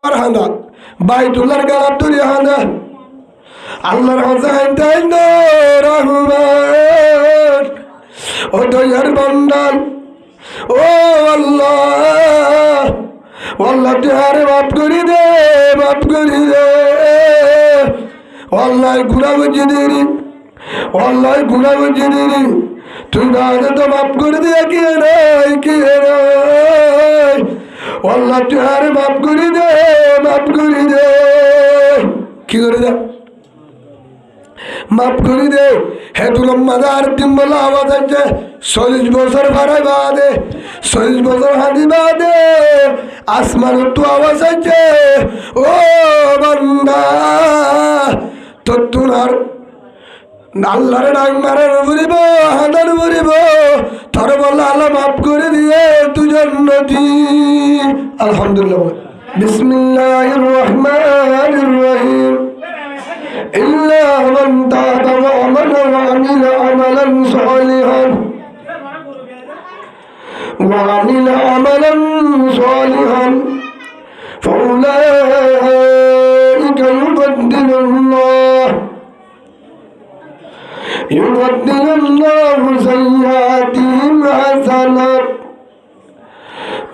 হাঁদা বাইতুল্লাহর গালাত ধরে হাঁদা আল্লাহর হোসাইন তাই রহমান ও দয়ার বন্দান ও আল্লাহ আল্লাহ তুই আরে মাফ করি দে আল্লাহ গুনাহ করছি দিনি আল্লাহ গুনাহ করছি দিনি তুই না তো মাফ করে দিয়ে কে নাই আল্লাহ তুই আরে মাফ করি দে কি করে দে মাফ করি দে হে তুলম মাদার দিন বলে আওয়াজ আছে 40 বছর ভাড়ায় বাদে 40 বছর হাঁদি বাদে আসমান তো আওয়াজ আছে ও বান্দা তো তুনার আল্লাহর ডাক মারার বলিব হাঁদার বলিব তোর বলে আল্লাহ মাফ করে দিয়ে তুই জান্নাতি আলহামদুলিল্লাহ বিসমিল্লাহির রহমানির রহিম إلا من تاب وآمن وعمل عملا صالحا فأولئك يبدل الله سيئاتهم حسنات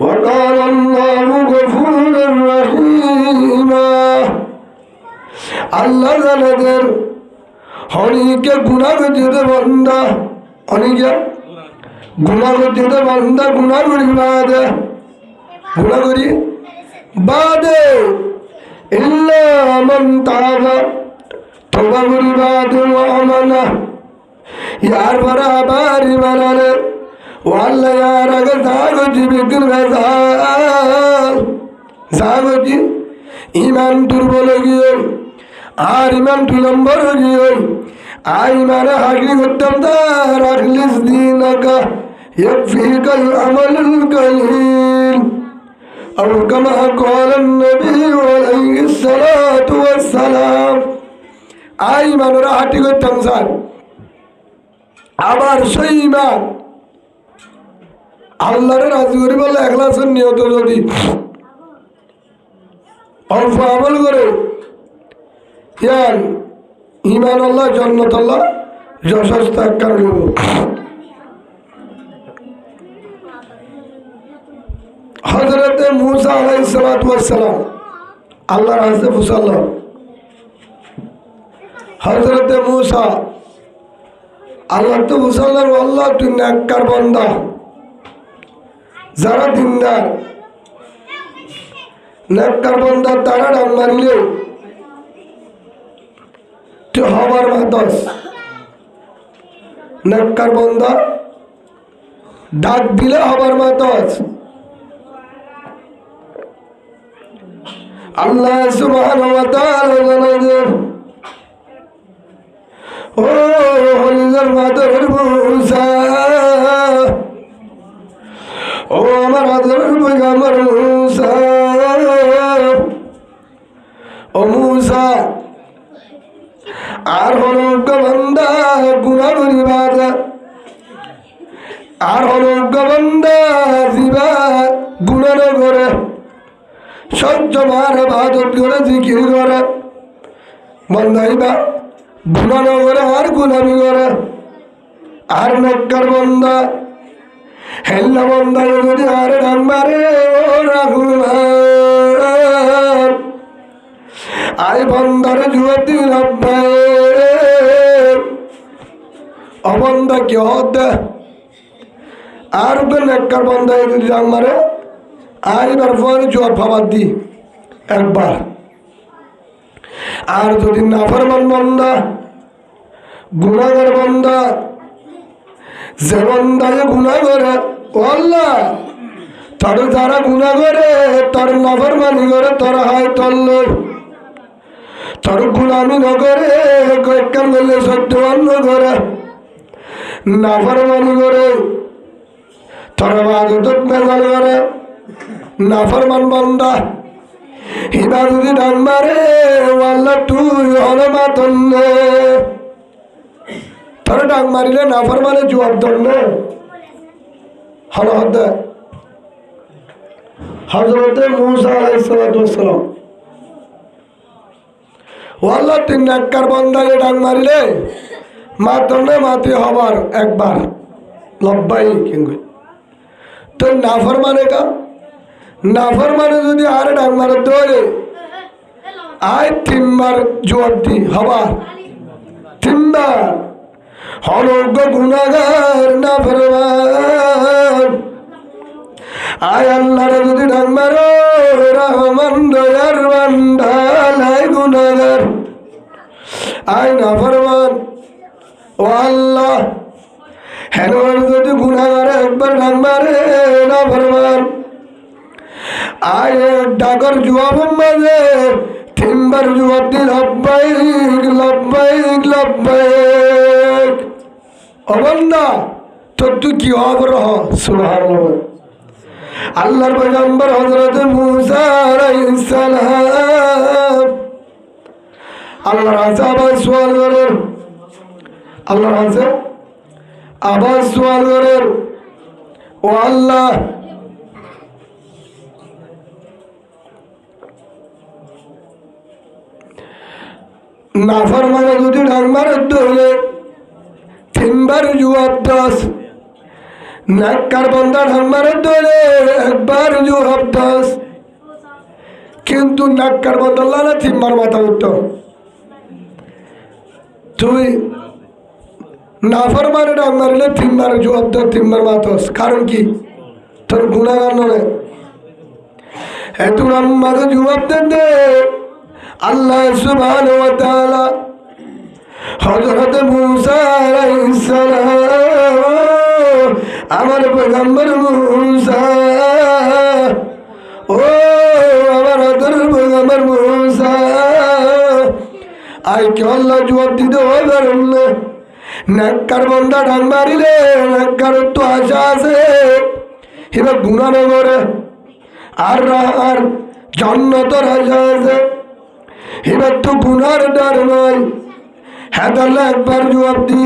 وكان الله غفورا رحيما আল্লাহ জানাদের হরিকে গুনাহ করতে বান্দা হরিকে গুনাহ করতে বান্দা গুনাহ করি বাদে ইল্লা মান তাবা তওবা করি বাদে ওয়া আমানা ইয়ার বরাবর ইমানে ওয়াল্লা ইয়ার আগে জাগতি বিঘ্ন জাগতি ইমান দুর্বল গিয়ে আর ইমান 2 নম্বর গিয়ে আর ইমানে হাগলি করতাম তার আখলিস দিনাকা ইয়াকফিকাল আমালুল কলিল আও কামা ক্বালা নবী আলাইহিস সালাতু ওয়াস সালাম আর ইমানের হাটি করতাম স্যার আবার সেই ইমান আল্লাহর রাজি করি বলে এখলাসের নিয়ত যদি অল্প আমল করে ইমান আল্লাহ জান্নাত আল্লাহ যশস্ত কারণ হযরত মুসা আলাইহিস সালাতু ওয়াস সালাম আল্লাহর হাজতে ফুসাল্লাহ হযরত মুসা আল্লাহ তো ফুসাল্লাহ আল্লাহ তুই নেককার বান্দা যারা দিনদার নেককার বান্দা তারা ডাক মারলে তুই হবার মাতস নেককার বান্দা ডাক দিলে হবার মাতস আল্লাহ সুবহানাহু ওয়া তাআলা জানালেন ও হলিজার মাদর মুসা ও আমার আদরের পয়গম্বর মুসা ও মুসা আর হলুক বান্দা গুনাহ করি বাদা আর হলুক বান্দা জিবা গুনাহ করে সহ্য মারে ইবাদত করে জিকির করে বান্দাইবা গুনাহ করে আর গুনাহি করে আর নেককার বান্দা হেল্লা বান্দা যদি আর ডাক মারে ও রহমান আই বান্দার জুয়াতি রব্বে অবন্দা কি হতে আর নেককার বান্দা যদি ডাক মারে আইবার পরে জোয়ার ফাবার দি একবার আর যদি নাফরমান বান্দা গুনাহগার বান্দা যে বান্দায় গুনাহ করে ও আল্লাহ তোর যারা গুনাহ করে তোর নাফরমানি করে তোর হাই তল্ল তোর গুলামি নগরে কয়েকখান বললে সত্যবান করে নাফরমানি করে তোর ইবাদত বেজাল করে নাফরমান বান্দা হিবা যদি ডাক মারে আল্লাহ তুই হলে মাতন তোর ডাক মারিলে নাফরমানে জবাব দেন হল হতে হযরত মুসা আলাইহিস সালাতু ওয়াস সালাম ও আল্লাহ তুই নেককার বান্দাকে ডাক মারিলে মাতনে মাতি হবার একবার লব্বাই কিন্তু তো নাফরমানে কা নাফরমানে যদি আর ডাক মারে ধরে আয় তিনবার জোর দি হবার তিনবার হলজ্ঞ গুণাগার নাফরমান আয় আল্লাহরে যদি ডাক মারো রহমান দয়ার বান্দা লাই গুণাগার আয় নাফরমান ও আল্লাহ হেনর যদি গুণাগার একবার ডাক মারে নাফরমান আয় ডাকর জবাব মাঝে তিনবার জবাব দি লব্বাইক লব্বাইক লব্বাইক অবন্দা তোর তুই কি খবর হ সুবহানাল্লাহ আল্লাহর পয়গম্বর হযরত মুসা আলাইহিস সালাম আল্লাহর কাছে আবার সওয়াল করেন আল্লাহর কাছে আবার সওয়াল করেন ও আল্লাহ নাফরমানে যদি ডাক মারে ধরে তিনবার জবাব দাস নেককার বান্দা ডাক মারে ধরে একবার জবাব দাস কিন্তু নেককার বান্দা আল্লাহ তিনবার মাথা উঠত তুই নাফরমানে ডাক মারলে তিনবার জবাব দাস তিনবার মাথাস কারণ কি তোর গুণাগার নয় এত আমাকে জবাব দে আল্লাহ সুবহানাহু ওয়া তাআলা হযরত মুসা আলাইহিস সালাম আমার পয়গম্বর মুসা ও আমার পয়গম্বর মুসা আই কে আল্লাহ জবাব দিতে পারেন না নেককার বান্দা ডাক মারিলে নেককার তো আশা আছে এবার গুনাহ না করে আর জান্নাতের আশা আছে এবার তো গুনার ডর নয় হ্যাঁ তাহলে একবার জবাব দি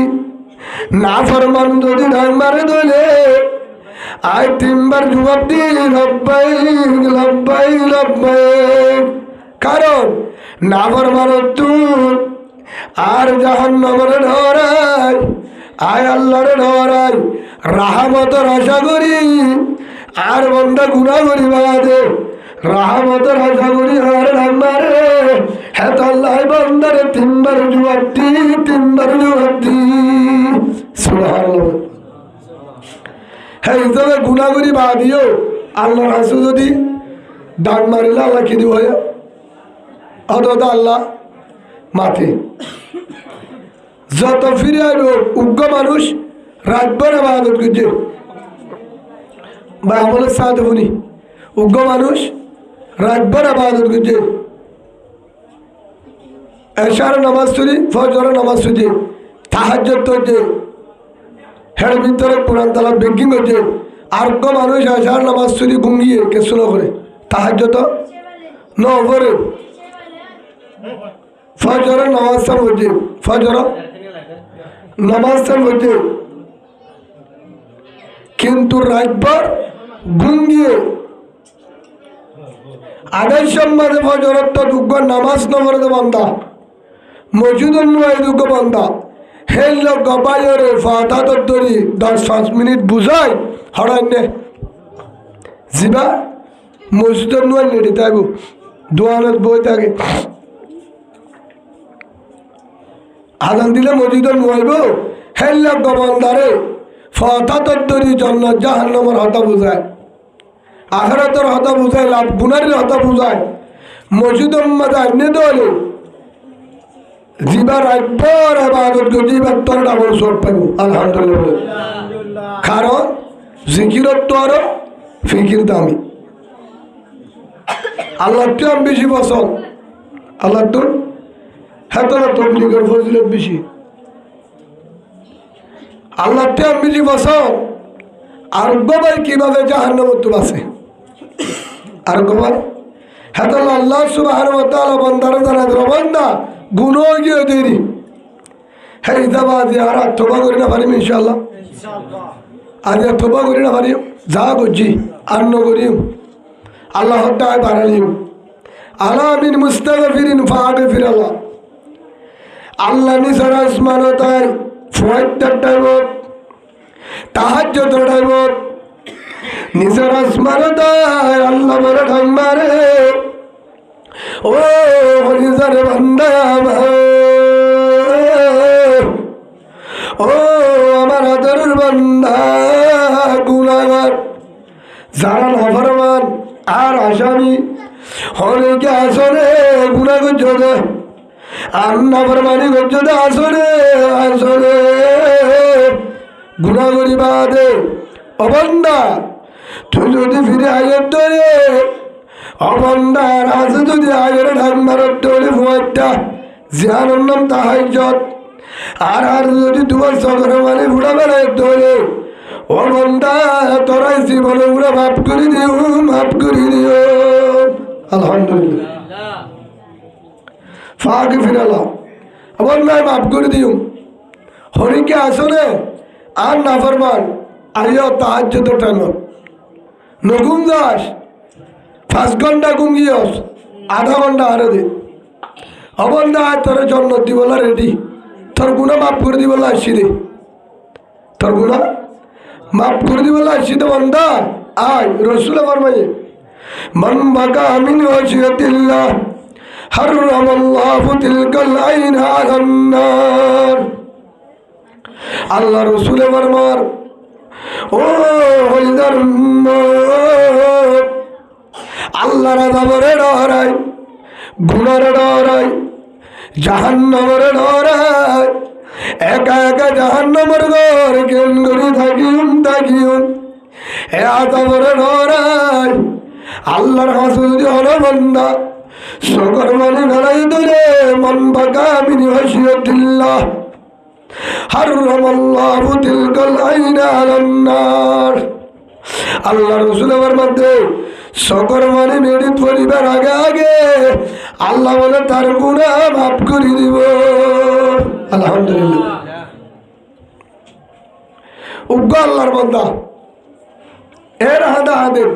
নাফরমান যদি ডাক মারে দলে আয় তিনবার জবাব দি লব্বাইক লব্বাইক লব্বাইক কারণ নাফরমান তুই আর জাহান্নামের ডরাই আয় আল্লাহর ডরাই রাহমতের আশা করি আর বান্দা গুনাহ করি বাদে রাহমতের আশা করি আর ডাক মারে হ্যাঁ আল্লাহ বান্দারে তিনবার জবাব দি তিনবার জবাব দি সুবহানাল্লাহ হ্যাঁ হিসাবে গুনাহ করি বাদিও আল্লাহর রাসূল যদি ডাক মারিলে আল্লাহ কি দিব অথবা আল্লাহ মাথে যত ফিরে আইব উগ্র মানুষ রাতভর ইবাদত করছে বা আমলের সাথে শুনি উগ্র মানুষ রাতভর ইবাদত করছে এশার নামাজ পড়ি ফজর নামাজ পড়ছে তাহাজ্জুদ করছে হের ভিতরে কোরআন তালাওয়াত বেকিং করছে আর উগ্র মানুষ এশার নামাজ পড়ি ঘুমিয়ে কিছু না করে তাহাজ্জুদ ন করে ফজর নামাজ পড়ছে ফজর নামাজ পড়ছে কিন্তু রাতভর ঘুমিয়ে আড়াই সম্মানে ফজরত তো দুগ্গ নামাজ নবরত বান্দা মসজিদুল নয় দুগ্গ বান্দা হেল গবাইরে ফাতা তরি 10-5 মিনিট বুঝাই হড়াইনে জিবা মসজিদুল নয় নেড়ে থাকবো দোয়ানত বই থাকে আজান দিলে মসজিদুল নয়ব হেল গবান্দারে ফাতা তরি জান্নাত জাহান্নামের হতা বুঝায় আখিরাতের হতা বুঝায় লাভ গুনারের হতা বুঝায় মসজিদ আন্নে দলে জিবার একবার ইবাদত করে জিবার তোর ডাবল সব পাইব আলহামদুলিল্লাহ কারণ জিকিরত তো আরো ফিকির দামি আল্লাহ তো আমি বেশি পছন্দ আল্লাহ তো হ্যাঁ তোরা তবলিগের ফজিলত বেশি আল্লাহ তো আমি বেশি পছন্দ আর গোবাই কিভাবে জাহান্নামে তো আছে আর গোবাই হ্যাঁ তাহলে আল্লাহ সুবহানাহু ওয়া তাআলা বান্দারে জানা দিল বান্দা গুনাহ গিয়ে দেরি হ্যাঁ ইদাবাদ আর তওবা করি না পারিম ইনশাআল্লাহ আর তওবা করি না পারিম যা করছি আর ন করিম আল্লাহ তাআলা বাড়ালিম আলা মিন মুস্তাগফিরিন ফাগফির আল্লাহ আল্লাহ নিসার আসমান তাই ফুয়াইটার টাইমত তাহাজ্জুদের টাইমত নিসার আসমান তাই আল্লাহ বলে ঢং মারে ও নিসার বান্দা ও আমার আদরের বান্দা গুনাহগার যারা নাফরমান আর আসামি অনেকে আসলে গুনাহ করছে আর নাফরমানি করছে আসলে আসলে গুনাহ করি বাদে অবন্দা তুই যদি ফিরে আগের ধরে অবন্দার আছে যদি আগের ঢাক মারত ধরে ফুয়াইটা জিয়ানোর নাম তাহাজ্জুদ আর আর যদি তোমার সকর মানে বুড়া বেলায় ধরে ও বন্দা তোরাই জীবনে পুরো মাফ করে দিও আলহামদুলিল্লাহ ফাঁকে ফিরালাম বন্দায় মাফ করে দিও হরিকে আসলে আর নাফরমান আইও তাহাজ্জুদের টাইমত নগুম যাস 5 ঘন্টা ঘুমিয়স আধা ঘন্টা আরে দে অবন্দা তোর জন্য দিবলা রেডি তোর গুণা মাফ করে দিবলা আসছি দে তোর গুণা মাফ করে দিবলা আসছি তো বন্দা আয় রসুলে ফরমায়ে মান বাকা মিন ওয়াজিয়াতিল্লাহ হারামাল্লাহু তিলকাল আইন আলান নার আল্লাহ রসুলে ফরমার ও হলদার আল্লাহ রাজাবরে ডরাই গুনার ডরাই জাহান্নামের ডরাই একা একা জাহান্নামের ঘর কেন করে থাকিউন এ আজাবরে ডরাই আল্লাহর হাসুদি হলো বান্দা সকর মানে বেড়াই ধরে মন বাঁকা মিনি হাসিয়াতিল্লাহ হারামাল্লাহু তিলকাল আইনা আলান নার আল্লাহ রসুলের মধ্যে সকর মানে মেডিত পরিবার আগে আগে আল্লাহ বলে তার গুনাহ মাফ করে দিব আলহামদুলিল্লাহ উগ্র আল্লাহর বান্দা এর হাদা হাদের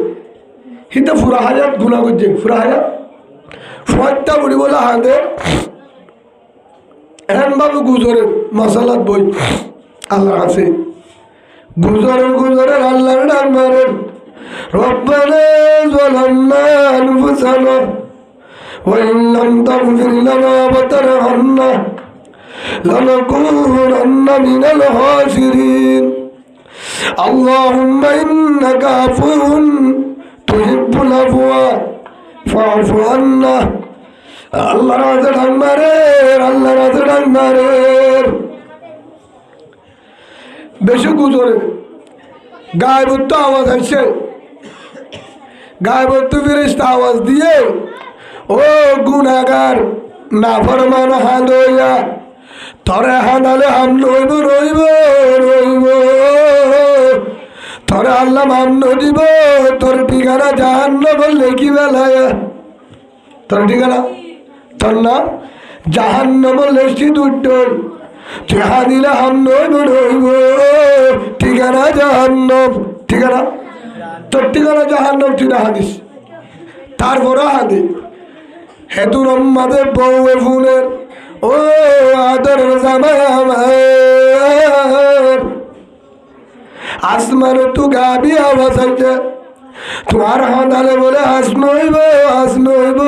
হিতে ফুরা হাজার গুনাহ করছে ফুরা হাজার ফুয়ারটা বলি বলে হাদে এন বাবু গুজরের মাসালাত বই আল্লাহ আছে গুজরের আল্লাহর ডাক মারেন রব্বানা যালামনা আনফুসানা ওয়া ইন লাম তাগফির লানা ওয়া তারহামনা লানাকুনান্না মিনাল খাসিরিন আল্লাহুম্মা ইন্নাকা আফুউন তুহিব্বুল আফওয়া ফাআফু আন্না আল্লাহর রাজে ডাক মারেন আল্লাহর রাজে ডাক মারেন বেশি গুজরে গায়বত্ব আওয়াজ আসছে গায়বত্ব ফেরেশতা আওয়াজ দিয়ে ও গুনাহগার নাফরমান হাঁদইয়া তরে হাঁদালে হাম রইব তরে আল্লাহ মাম দিব তোর ঠিকানা জাহান্নাম লেখি বেলায় তোর ঠিকানা তোর নাম জাহান্নাম লেখি দুটোই চেহা দিলে হাম রইব ঠিকানা জাহান্নাম ঠিকানা তোর ঠিকানা জাহান্নাম তুই না হাদিস তারপরে হাদি হেতুর মাদে বউ ফুলের ও আদর জামাই আমার আসমান তু গাবি আওয়াজ হইছে তোমার হাঁদালে বলে হাস নইব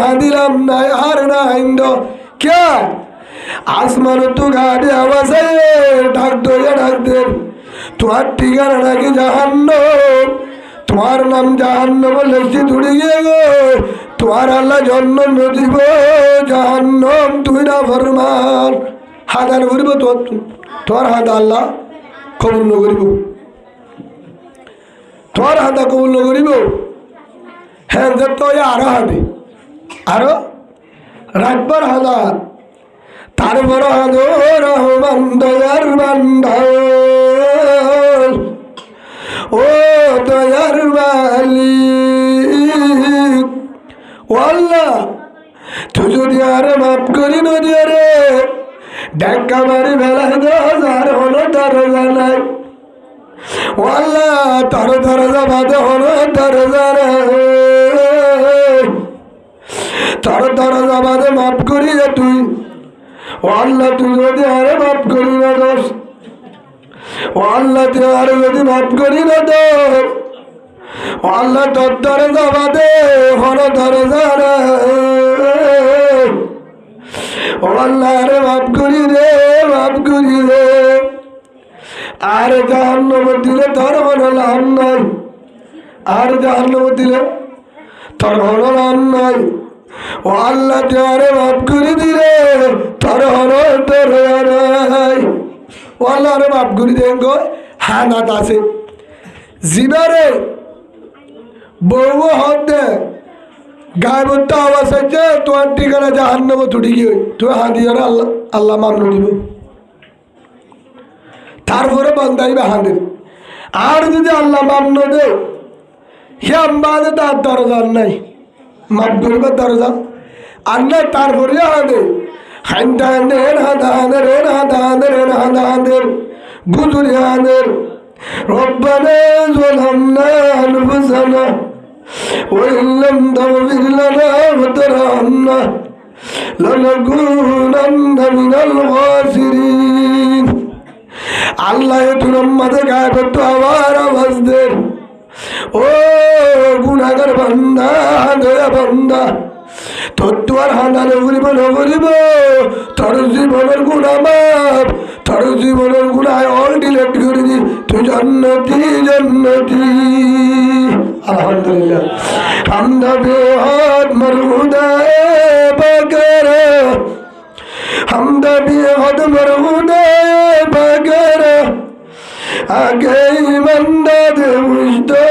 হাঁদিলাম নাই আর না হিন্দ কে আসমান তু গাবি আওয়াজ ডাক দে তোমার ঠিকানা নাকি জাহান্নাম তোমার নাম জাহান্নাম লেখি ধুড়ে গিয়ে গো তোমার আল্লাহ জন্ম দিব জাহান্নাম তুই না ফরমান হাদান করিব তোর হাদা আল্লাহ কবুল ন করিব তোর হাদা কবুল ন করিব হ্যাঁ তো আরো হাদে আরো রাখবার হাদা তারপর হাদো রহমান দয়ার বান্দা ও দয়ার মালিক ও আল্লাহ তুই যদি আরে মাফ করি নদী রে ডাক্কা মারি বেলায় 10,000 হলো দরজা নাই ও আল্লাহ তার দরজা বাদে হলো দরজা রে তার দরজা বাদে মাফ করি তুই ও আল্লাহ তুই যদি আরে মাফ করি না দোষ, ও আল্লাহ তুই আরে যদি মাফ করি না দোষ, ও আল্লাহ তোর ধরে যাবা দে হর ধরে যারা, ও আল্লাহ আরে মাফ করি রে, মাফ করি রে। আর জাহান্নাম দিলে তোর কোনো লাভ নাই, আর জাহান্নাম দিলে তোর কোনো লাভ নাই। ও আল্লাহ তুই আরে মাফ করে দিলে তোর হলো তোর নাই। ও আল্লাহ আরে মাফ করে দেন গো। হানাত আছে জিবারে বউ হতে গায়বত্তা আওয়াজ আছে তোমার ঠিকানা জাহান্নামে ছুটি গিয়ে তুই হাঁদিয়ে আল্লাহ আল্লাহ মামলা দিব, তারপরে বন্দাইবে হাঁদের। আর যদি আল্লাহ মামলা দে হিয়াম বাদে তার দরজার নাই, মাফ করবার দরজা আর নাই, তারপরে হাঁদে হাঁদানের হাঁদানের হাঁদানের হাঁদানের গুজুরি হাঁদের। রব্বানা যালামনা আনফুসানা ওয়া ইন লাম তাগফির লানা ওয়া তারহামনা লানাকুনান্না মিনাল খাসিরিন। আল্লাহ তুই আমাদের গায়ে করতো আবার আওয়াজ দে, ও গুনাহগার বান্দা দয়া বান্দা তোর তো আর হাঁদানে ঘুরিব না ঘুরিব, তোর জীবনের গুণা মাপ, তোর জীবনের গুণায় অল ডিলেট করে দি, তুই জান্নাতি জান্নাতি। আলহামদুলিল্লাহ হামদা বেহাদ মরহুদায়ে বাগরা, হামদা বেহাদ মরহুদায়ে বাগরা, আগে ইমানদার মুজদো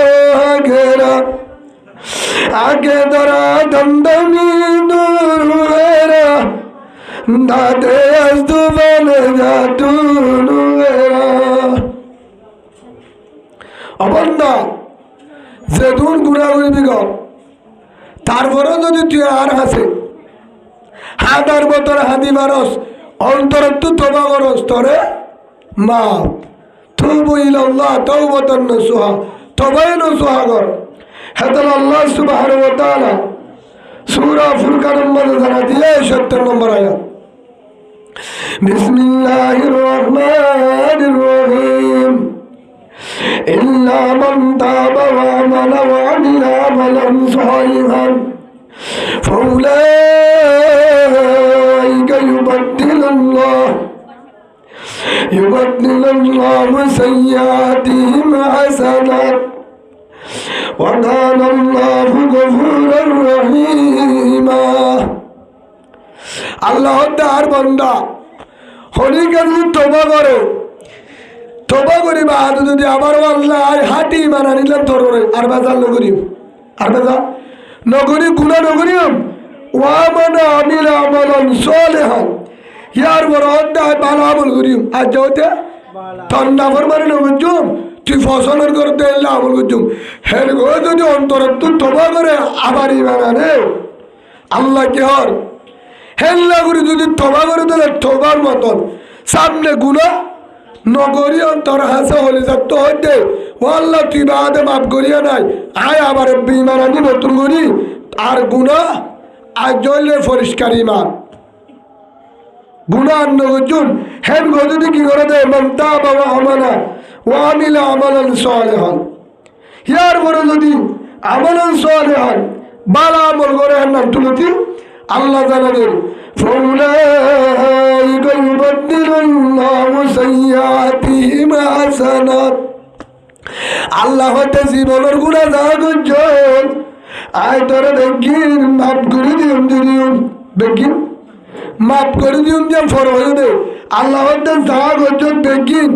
আগেরা, আগে দরা দমদমি নুরেরা, দাদে আজদুবানে জাতু নুরেরা। অবন্দা যেদুন গুণা করবি গো, তারপরে যদি তুই আর হাসে হাঁদার বতর হাঁদি মারস অন্তরে তুই তোবা করস তোরে মাপ। তুবু ইলাল্লাহ তাওবাতান নাসুহা, তবাই নসুহা কর। হেতাল আল্লাহ সুবহানাহু ওয়া তাআলা সূরা ফুরকানের মধ্যে জানা দিয়ে 70 নম্বর আয়াত, বিসমিল্লাহির রহমানির রহিম, ইল্লা মান তাবা ওয়া আমালা ওয়া আমিলা আমালান সালিহান ফাউলাইকা ইউবাদদিলুল্লাহু সাইয়্যাতিহিম হাসানাত ওয়া কানা আল্লাহু গফুরার রহিমা। আল্লাহ তার বান্দা হরিকে যদি তওবা করে, তওবা করিবা আর যদি আবার আল্লাহ হাঁটি মানা নিলাম তোর আর বাজার নগরী, আর বাজার নগরী গুণা নগরী ওয়া মানা আমিলা আমালান সালিহান, ইয়ার বড় অধ্যায় ভালো আমল করিম। আর যাওতে তন্না ফরমানে নগরজুম তুই ফসলের করতে এলে আমল করছুম, হের গো যদি অন্তরে তুই তওবা করে আবার ইমান আনে আল্লাহ কে হর হেল্লা করে যদি তওবা করে তাহলে তওবার মতন সামনে গুনাহ নগরী অন্তর হাসা হলে যাত হইতে ও আল্লাহ তুই বাদে মাফ করিয়া নাই আয় আবার ইমান আনি নতুন করি আর গুনাহ আর জলে পরিষ্কার ইমান গুনাহ নগরজুন হেন গো যদি কি করে দেয় মান তাবা ওয়া আমানা ওয়া আমিলা আমালান সালিহান, ইয়ার পরে যদি আমালান সালিহান বালা আমল করে হেন নাম তুলতি আল্লাহ জানাবেন ফাউলাইকা ইউবাদদিলুল্লাহু সাইয়্যাতিহিম হাসানাত। আল্লাহ হতে জীবনের গুনাহ যা করছেন আয় তোরে বেগিন মাফ করে দিউন দিউন, বেগিন মাফ করে দিউন যে ফর হয়ে দে। আল্লাহ হতে যা করছেন বেগিন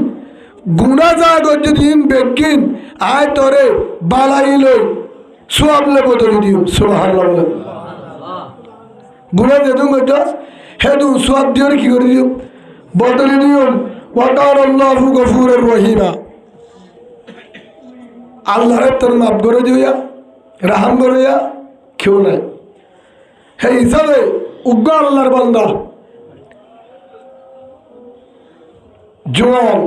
গুনাহ যা করছে দিন বেগিন আয় তোরে বালাই লই সওয়াব লে বদলে দিও। সুবহানাল্লাহ গুনাহ যেদুন করছস হেদু সওয়াব দিও কি করে দিও বদলে দিও। ওয়া কানা আল্লাহু গফুরুর রহিমা, আল্লাহরে তোর মাফ করে দিও রাহাম করিয়া কেউ নাই। হে হিসাবে উগ্র আল্লাহর বান্দা জোয়ান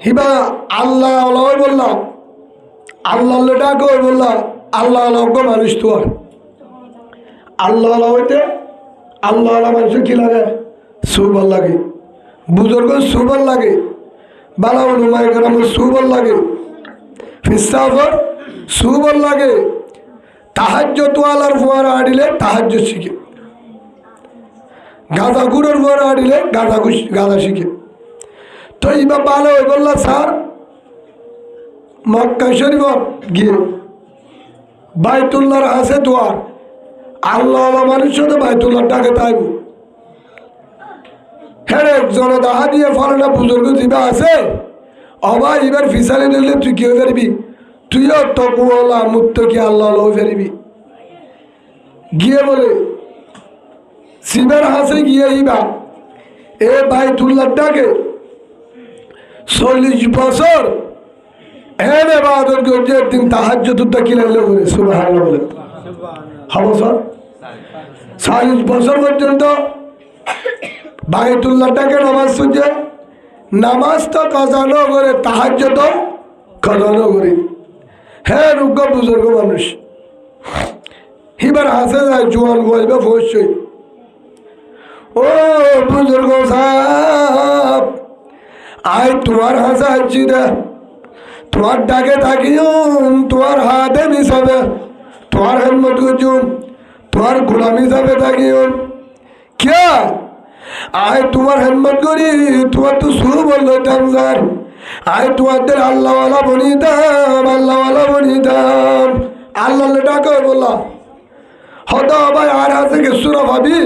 হিবা আল্লাহ আল্লাহ বললাম আল্লাহ ডাকে বললাম আল্লাহ আল্লাহ মানুষ তো আর আল্লাহ আল্লাহ হইতে আল্লাহ মানুষ কি লাগে সুবল লাগে বুজুর্গ সুবল লাগে বালা উলুমায়ে কেরাম সুবল লাগে ফিসাফর সুবল লাগে তাহাজ্জুদ ওয়ালার ফুয়ারা আডিলে তাহাজ্জুদ শিখে গাঁদা গুড়ের ফুয়ারা আডিলে গাঁদা শিখে তো এইবার ভালো হয়ে বললা স্যার মক্কা শরীফত গিয়ে বাইতুল্লাহর আছে দোয়ার আল্লাহ মানুষ সাথে বাইতুল্লাহর ডাকে তাইব হ্যাঁ একজন দাহা দিয়ে ফলে না বুজুর্গ দিবা আছে অবা এবার ফিসালি নিলে তুই কেউ ফেরবি তুইও তকুয়ালা মুক্ত কি আল্লাহ ফেরবি গিয়ে বলে শিবের হাসে গিয়ে ইবা এ বাইতুল্লাহর ডাকে 40 বছর এনে ইবাদত করছে একদিন তাহাজ্জুদ কি লাগলে করে সুবহানাল্লাহ বলে হবো স্যার 40 বছর পর্যন্ত বাইতুল্লাহটাকে নামাজ পড়ছে নামাজ তো কাজানো করে তাহাজ্জুদ কাজানো করে হ্যাঁ রুগ্য বুজুর্গ মানুষ এবার হাসে যায় জোয়ান বলবে অবশ্যই ও বুজুর্গ সাহেব আয় তোমার হাসা হচ্ছি রে তোমার ডাকে থাকিও তোমার হাতে মিশাবে তোমার হেলমেট করছুম তোমার গোলামি যাবে থাকিও কে আয় তোমার হেলমেট করি তোমার তো শুরু বললো স্যার আয় তোমাদের আল্লাহওয়ালা বনিতাম আল্লাহওয়ালা বনিতাম আল্লাহ ডাকে বললা হত ভাই আর হাসে গেছো না ভাবি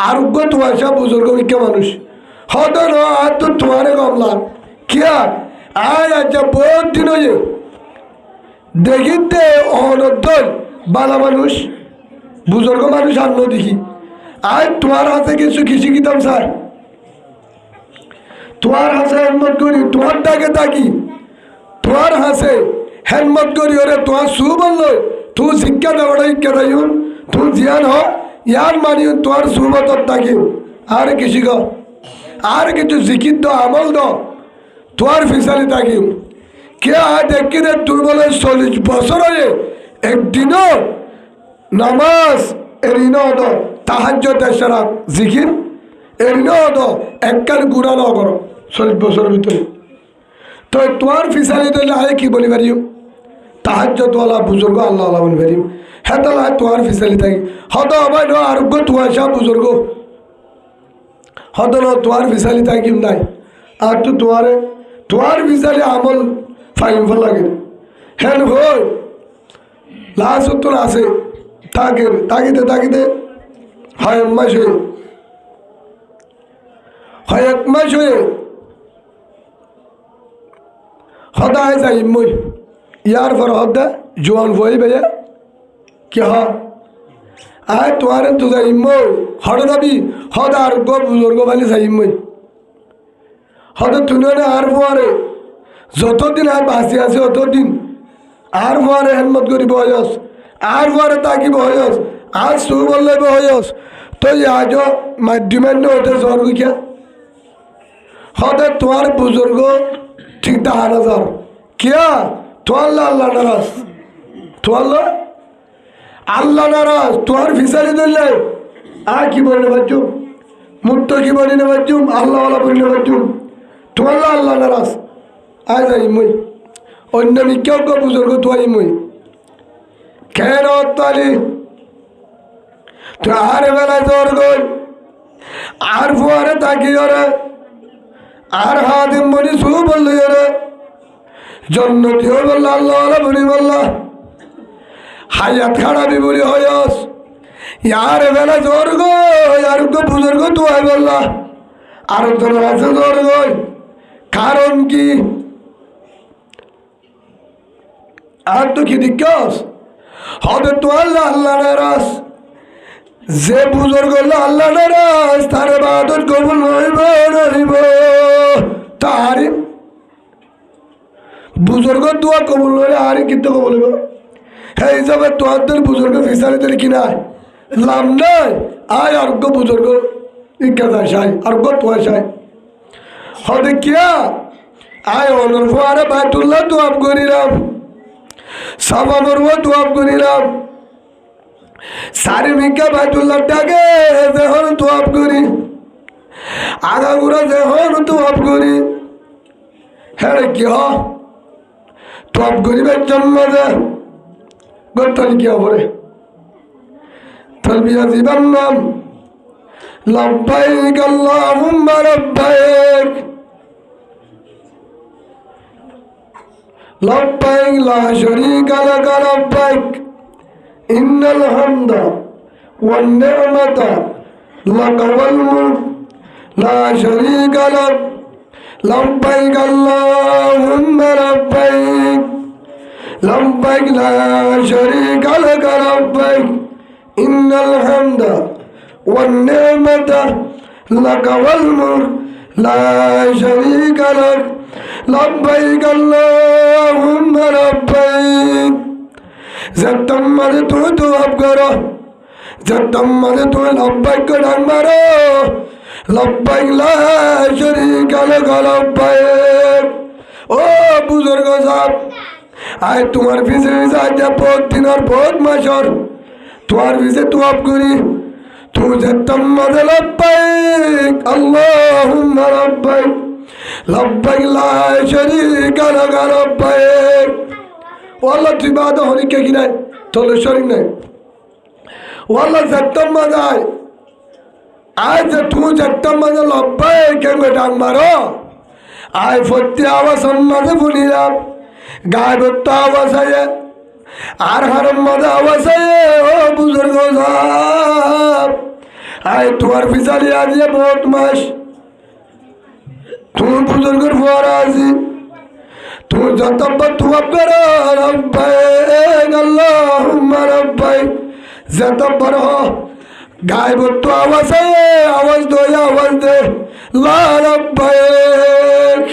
আরোগ্য তোমার সব বুজুর্গ বিজ্ঞ মানুষ হত না আর তো তোমারে কমলাম কে আয় আচ্ছা বহুত দিন হয়ে দেখিতে অনর্দল বালা মানুষ বুজুর্গ মানুষ আর দেখি আয় তোমার হাতে কিছু শিখিতাম স্যার তোমার হাসে হেলমত করি তোমার ডাকে থাকি তোমার হাসে হেলমত করি ওরে তোমার সু বললো তুমি শিক্ষা দেওয়াটা শিক্ষা দেয় তুমি জিয়ান হ ইয়ার মানি তোমার সুবতর থাকি আর কিছু গো আর কিছু শিক্ষিত দ আমল দ তোমার ফিসালি থাকি কে দেখি রে তুই বলে 40 বছর হয়ে একদিনও নামাজ এরিন হতো তাহাজ্জুদ এশরাক জিকির এরিন হতো এককাল গুণা ন করো 40 বছরের ভিতরে তো তোমার ফিসালি দিলে আয় কি বলি পারিও তাহাজ্জুদওয়ালা বুজুর্গ আল্লাহ বলি পারিও হ্যাঁ তাহলে তোমার ফিসালি থাকি হতো আবার ন আরোগ্য তোমার সব বুজুর্গ হতো না তোমার ফিসালি থাকি নাই আর তো তোমার ফিসালি আমল ফাইন ভাল লাগে হ্যাঁ হই লাশ উত্তর আছে তাকিতে হয় এক মাস হয়ে সদায় যাই মই ইয়ার পর হদা জোয়ান বই বেয়ে কি আয় তোমার তো যাই মই হঠাৎ দাবি হদ আর বুজুর্গ বালি যাই মই হঠাৎ তুমি আর পরে যতদিন আর বাঁচি আছে অতদিন আর পরে হেলমত করি বয়স আর পরে তাকি বয়স আজ তুই বললে বয়স তো আজ মাধ্যমের হতে জ্বর গিয়া হতে তোমার বুজুর্গ ঠিক দেখা নজর কিয়া তোমার আল্লাহ নারাজ তোমার আল্লাহ নারাজ তোমার ফিসারি ধরলে আর কি বলে বাচ্চুম মুক্ত কি বলি না বাচ্চুম আল্লাহ বলি না বাচ্চুম তোমার আল্লাহ নারাজ আয় যাই মই অন্য কেউ বুজুর্গ তোয়াই মই কেন তালি তো আর বেলায় জ্বর গই আর ফুয়ারে তাকি ওরে আর হাদিম বলি শু বললি ওরে জন্নতিও বললো আল্লাহ বলি বললা হায়াত খারাপি বলি হয়স ইয়ার বেলা জ্বর গই আর বুজুর্গ তোয়াই বললা আর জনের আছে জ্বর গই কারণ কি আর তো কি দিক্কস হবে তো আল্লাহ নারাজ যে বুজুর্গ আল্লাহ নারাজ তার ইবাদত কবুল হইব তার বুজুর্গ দোয়া কবুল হলে আর কিন্তু কবুল হইব এই হিসাবে তোদের বুজুর্গ ফিসারি দিলে কি নাই লাভ নাই আয় আরোগ্য বুজুর্গ ইজ্ঞাতা চাই আরোগ্য তোয়া চাই হবে কিয়া আয় অনর্ফ আরে বাইতুল্লাহ দোয়াব করিলাম সাবা মরব দোয়াব করিলাম সারিমিকা বাইতুল্লাহ ডাকে যখন তোয়াব করি আগাগুড়া যখন তোয়াব করি হ্যাঁ কি হ তোয়াব করিবার জন্য যে গতল কি হবে তলবিয়া জীবন নাম লব্বাইক আল্লাহুম্মা লব্বাইক লব্বাইক লা শারীকা লাকা লব্বাইক ইন্নাল হামদা ওয়ান নি'মাতা লাকা ওয়াল মুলক লা শারীকা লাক লব্বাইক আল্লাহুম্মা লব্বাইক লব্বাইক লা শারীকা লাকা লব্বাইক ইন্নাল হামদা ওয়ান নি'মাতা লাকা ওয়াল মুলক লা শারীকা লাক লব্বাইক আল্লাহুম্মা লব্বাইক যতম মাঝে তুমি তোয়াব করো যতম মাঝে তুমি লব্বাইক ডাক মারো লব্বাইক লা শারীকা লাক লব্বাইক ও বুজুর্গ সাহেব আয় তোমার পিছে আজ বহুত দিনের বহুত মাসর তোমার পিছে তোয়াব করি তুমি যতম মাঝে লব্বাইক আল্লাহুম্মা লব্বাইক লব্বাইক লা শারীকা লাক লব্বাইক ওয়াল্লাহ তুই বাদা হরিকে কি নাই তোর শরীর নাই ওয়াল্লাহ যতম মাজায় আয় যে তুমি যতম মাঝে লব্বাইক কেন ডাক মারো আয় ফত্তি আওয়াজ মাঝে বলিলাম গায়বত্ব আওয়াজ আয়ে আর হারম মাঝে আওয়াজ আয়ে ও বুজুর্গ সাহেব আয় তোমার ফিসালি আজকে বহুত মাস তুমি বুজুর্গের পর আছি তুমি যতবার তোয়াব করো লব্বাইক আল্লাহুম্মা লব্বাইক যতবার গায়বত্ব আওয়াজ আওয়াজ দে লা লব্বাইক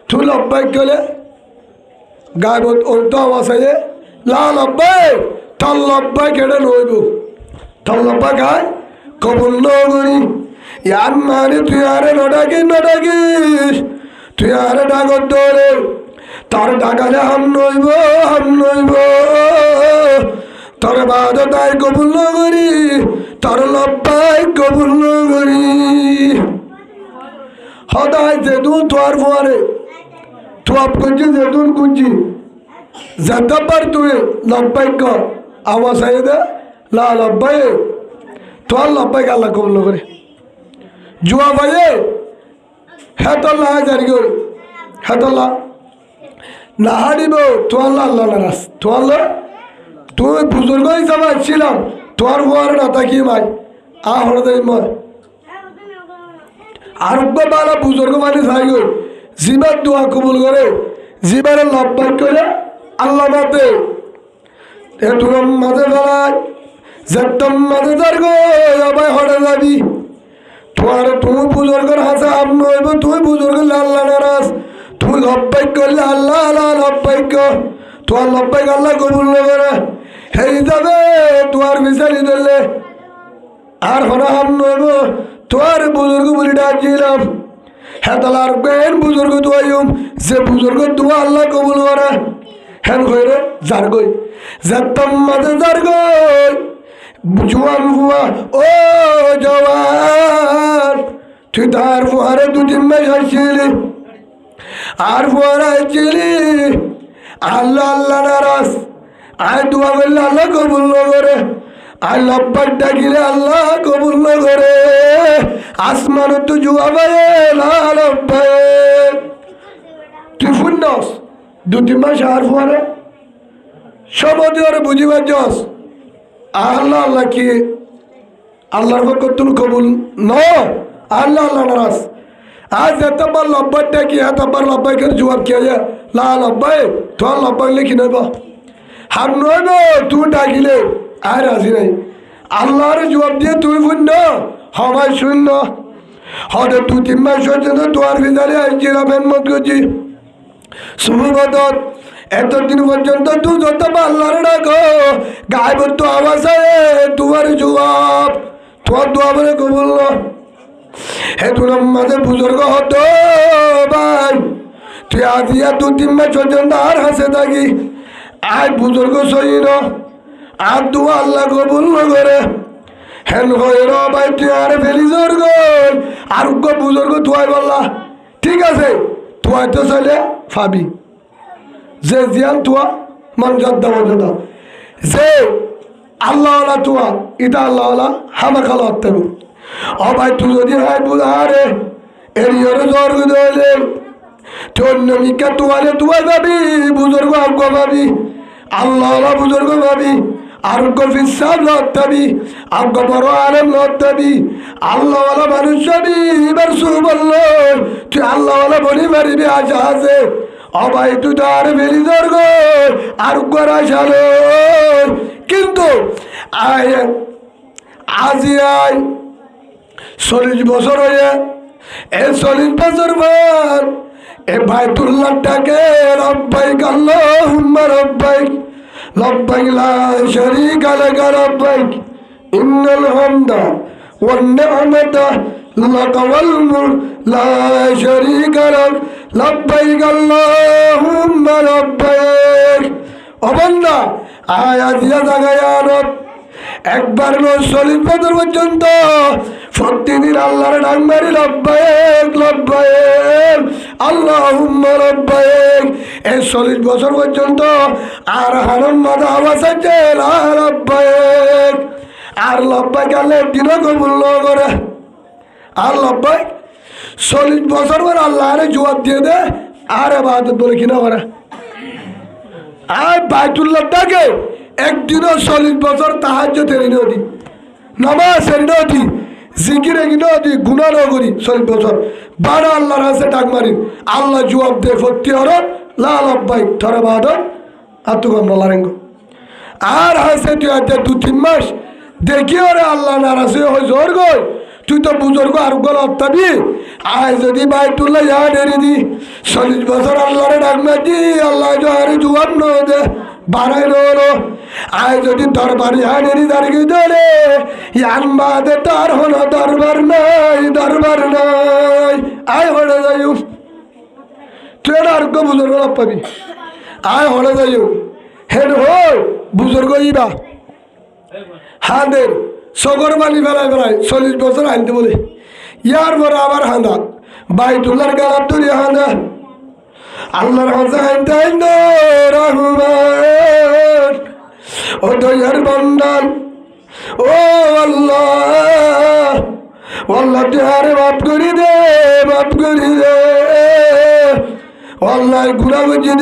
তুই লব্বাইক গেলে গায়বত অন্ত আওয়াজ আয়ে লা লব্বাইক তার লব্বাইক এটা নইব তার লব্বাইক আয় কবুল নগরি ইয়ার মানে তুই আরে নডাকিস তুই আরে ডাকত দৌড়ে তার ডাকালে হাম নইব তোর বাদ তাই কবুল নগরি তোর লব্বাইক কবুল নগরি হদায় যেদুন তোর ফুয়ারে তোয়াব করছি যেদুন কুঞ্জি যতবার তুই লব্বাইক আওয়াজ আয়ে দে লা লব্বাইক তোর লব্বাইক আল্লাহ কবুল নগরি জুয়া ভাইয়ে হেতল্লাহ জারি করি হেতল্লাহ না হারিব তোয়াল্লাহ আল্লাহ নারাজ তোয়াল্লাহ তুমি বুজুর্গ হিসাবে ছিলাম তোর ঘর না তাকি মাই আহর দেই মই আর বালা বুজুর্গ মানে চাই গই জিবার দোয়া কবুল করে জিবারে লব্বাইক করে আল্লাহ মাতে এ তুরম মাঝে ফেলায় যেতম মাঝে যার গো আবার হটে যাবি তোমার তুমি বুজুর্গের হাসা আপ নইব তুমি বুজুর্গের আল্লাহ নারাজ তুমি লব্বাইক করলে আল্লাহ আল্লাহ লব্বাইক তোমার লব্বাইক আল্লাহ কবুল করে হেই যাবে তোমার বিচারি দিলে আর হরা আপ নইব তোমার বুজুর্গ বলি ডাকছিলাম হেতালার বেন বুজুর্গ দোয়াইম যে বুজুর্গ দোয়া আল্লাহ কবুল করে হেন কইরে যার গই যেতম মাঝে যার গই জোয়ান ফুয়া ও জওয়ান তুই তার ফুয়ারে 2-3 মাস আসছিলি আর ফুয়ারা আসছিলি আল্লাহ আল্লাহ নারাজ আয় দোয়া করলে আল্লাহ কবুল করে আয় লব্বাইক ডাকিলে আল্লাহ কবুল করে আসমান তো জুয়া পায়ে লব্বাইক তুই শুনস 2-3 মাস আর ফুয়ারে সমতি ওরে বুঝিবার যাস আল্লাহ আল্লাহ কি আল্লাহর পক্ষ তুমি কবুল ন আল্লাহ আল্লাহ নারাজ আজ এতবার লব্বাইক ডাকি এতবার লব্বাইকের জবাব কে যায় লা লব্বাইক তোর লব্বাইক লিখি নেব হার নইব তুই ডাকিলে আর রাজি নাই আল্লাহর জবাব দিয়ে তুই শূন্য হবাই শূন্য হতে 2-3 মাস পর্যন্ত তোর ভিতরে আইছিলাম মত করছি শুভবদত এতদিন পর্যন্ত তুই যত আল্লাহর ডাকো গায়বত্ব আওয়াজ আয়ে তোমার জবাব তোমার দোয়া বলে কবুল হে তোর মাঝে বুজুর্গ হতো ভাই তুই আজিয়া 2-3 মাস পর্যন্ত আর হাসে থাকি আয় বুজুর্গ সই ন আর দোয়া আল্লাহ কবুল করে হেন হয়ে র ভাই তুই আরে ফেলি জোর গই আর বুজুর্গ তুয়াই বললা ঠিক আছে তুয়াই তো চাইলে ফাবি যে জিয়ান তুয়া মন যদ্দা মর্যাদা যে আল্লাহ তুয়া ইটা আল্লাহ হামা খালা হতে ও ভাই তুই যদি হাই বুঝারে এরিয়রে জোর দিলে তুই অন্য মিকা তুয়ালে তুয়াই ভাবি বুজুর্গ আজ্ঞ ভাবি আল্লাহ বুজুর্গ ভাবি আরোগ্য ফিসাব লত্তাবি আজ্ঞ বড় আলেম লত্তাবি আল্লাহওয়ালা মানুষ যাবি এবার সুবল্ল তুই আল্লাহওয়ালা বলি পারিবি আশা আছে অবাই তুই তো আর বেরি দর্গ আরোগ্যর আশা কিন্তু আজি আয় 40 বছর হয়ে এই 40 বছর পর এ বাইতুল্লাহটাকে রব্বাইক আল্লাহুম্মা রব্বাইক লব্বাইক লা শারীকা লাক লব্বাইক ইন্নাল হামদা ওয়ান নি'মাতা লাকা ওয়াল মুলক লা শারীকা লাক লব্বাইক আল্লাহুম্মা লব্বাইক ও বান্দা আয়াত দিয়া জাগায়ানত একবার 40 বছর পর্যন্ত প্রতিদিন আল্লাহর ডাক মারি লব্বাইক লব্বাইক আল্লাহুম্মা লব্বাইক এই 40 বছর পর্যন্ত আর হারাম মাথা আওয়াজ আছে লব্বাইক আর লব্বাইক আল্লাহ দিনও কবুল করে আর লব্বাইক 40 বছর পর আল্লাহরে জবাব দিয়ে দে আর ইবাদত বলে কিনা করে আর বাইতুল্লাহটাকে একদিনও 40 বছর তাহাজ্জুদ এরিনো দি নামাজ এরিনো দি জিকির এরিনো দি গুনাহ নগরি 40 বছর বাড়া আল্লাহর কাছে ডাক মারি আল্লাহ জবাব দে ফতি হরত লা লব্বাইক তোরা বাদত আর তো আমরা লারেঙ্গো আর হাসে তুই আজ 2-3 মাস দেখি ওরে আল্লাহ নারাজ হয়ে জোর গই তুই তো বুজুর্গ আর গল অত্তাবি আয় যদি বাইতুল্লাহ ইয়াদ এরি দি 40 বছর আল্লাহরে ডাক মারি আল্লাহ জোয়ারে জবাব ন দে বাড়াই রো আয় যদি দরবারি হানেরি দাঁড়িয়ে ধরে ইয়ান বাদে তার হলো দরবার নাই আয় হলে যাইও ট্রেন আর বুজুর্গ পাবি আয় হলে যাইও হেন হই বুজুর্গ ইবা হাঁদের সগর বালি বেলায় 40 বছর আনতে বলে ইয়ার পরে আবার হাঁদা বাইতুল্লাহর গালার ধরে হাঁদা আল্লাহর হাজা আইন্দা রহমান ও দয়ার বান্দান ও আল্লাহ তুই আরে মাফ করি দে আল্লাহ গুনাহ বুঝে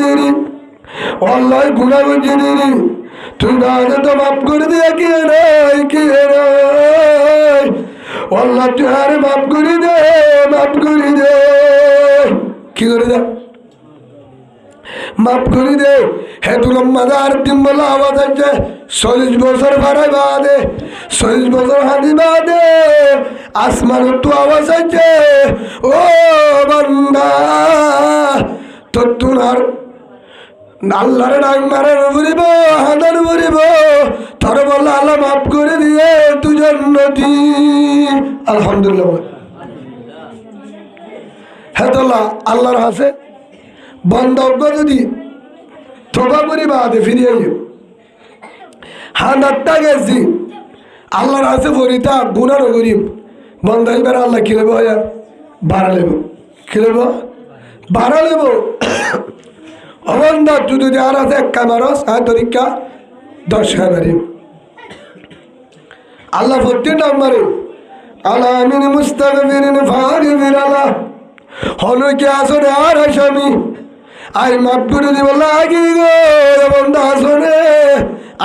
দিনি তুই না তো মাফ করে দিয়ে কে নাই আল্লাহ তুই আরে মাফ করি দে কি করে দে মাফ করি দে হে তুলম মাদার দিন বলা আওয়াজ আছে 40 বছর ভাড়াই বাদে 40 বছর হাঁদি বাদে আসমান তো আওয়াজ আছে ও বান্দা তো তুনার আল্লাহর ডাক মারার বলিব হাঁদার বলিব তোর বললা আল্লাহ মাফ করে দিয়ে তুই জান্নাতি আলহামদুলিল্লাহ হে তোলা আল্লাহর হাসে বন্ধজ্ঞ যদি তোবা করি বাদে ফিরিয়ে হাঁদারটা গেছি আল্লাহর হাসে ফরিতা গুণা নগরিম বন্ধ এবার আল্লাহ খেলেব বাড়া লেব অবন্ধ তুই যদি আর আছে 1 কামারস আর তরিকা 10 কামারিম আল্লাহ ফতি নাম মারে আলামিন মুস্তাগফিরিন ফারিবির আল্লাহ হলো কি আসরে আর আসামি আই মাফ করে দিব লাগি গো বন্ধ আসরে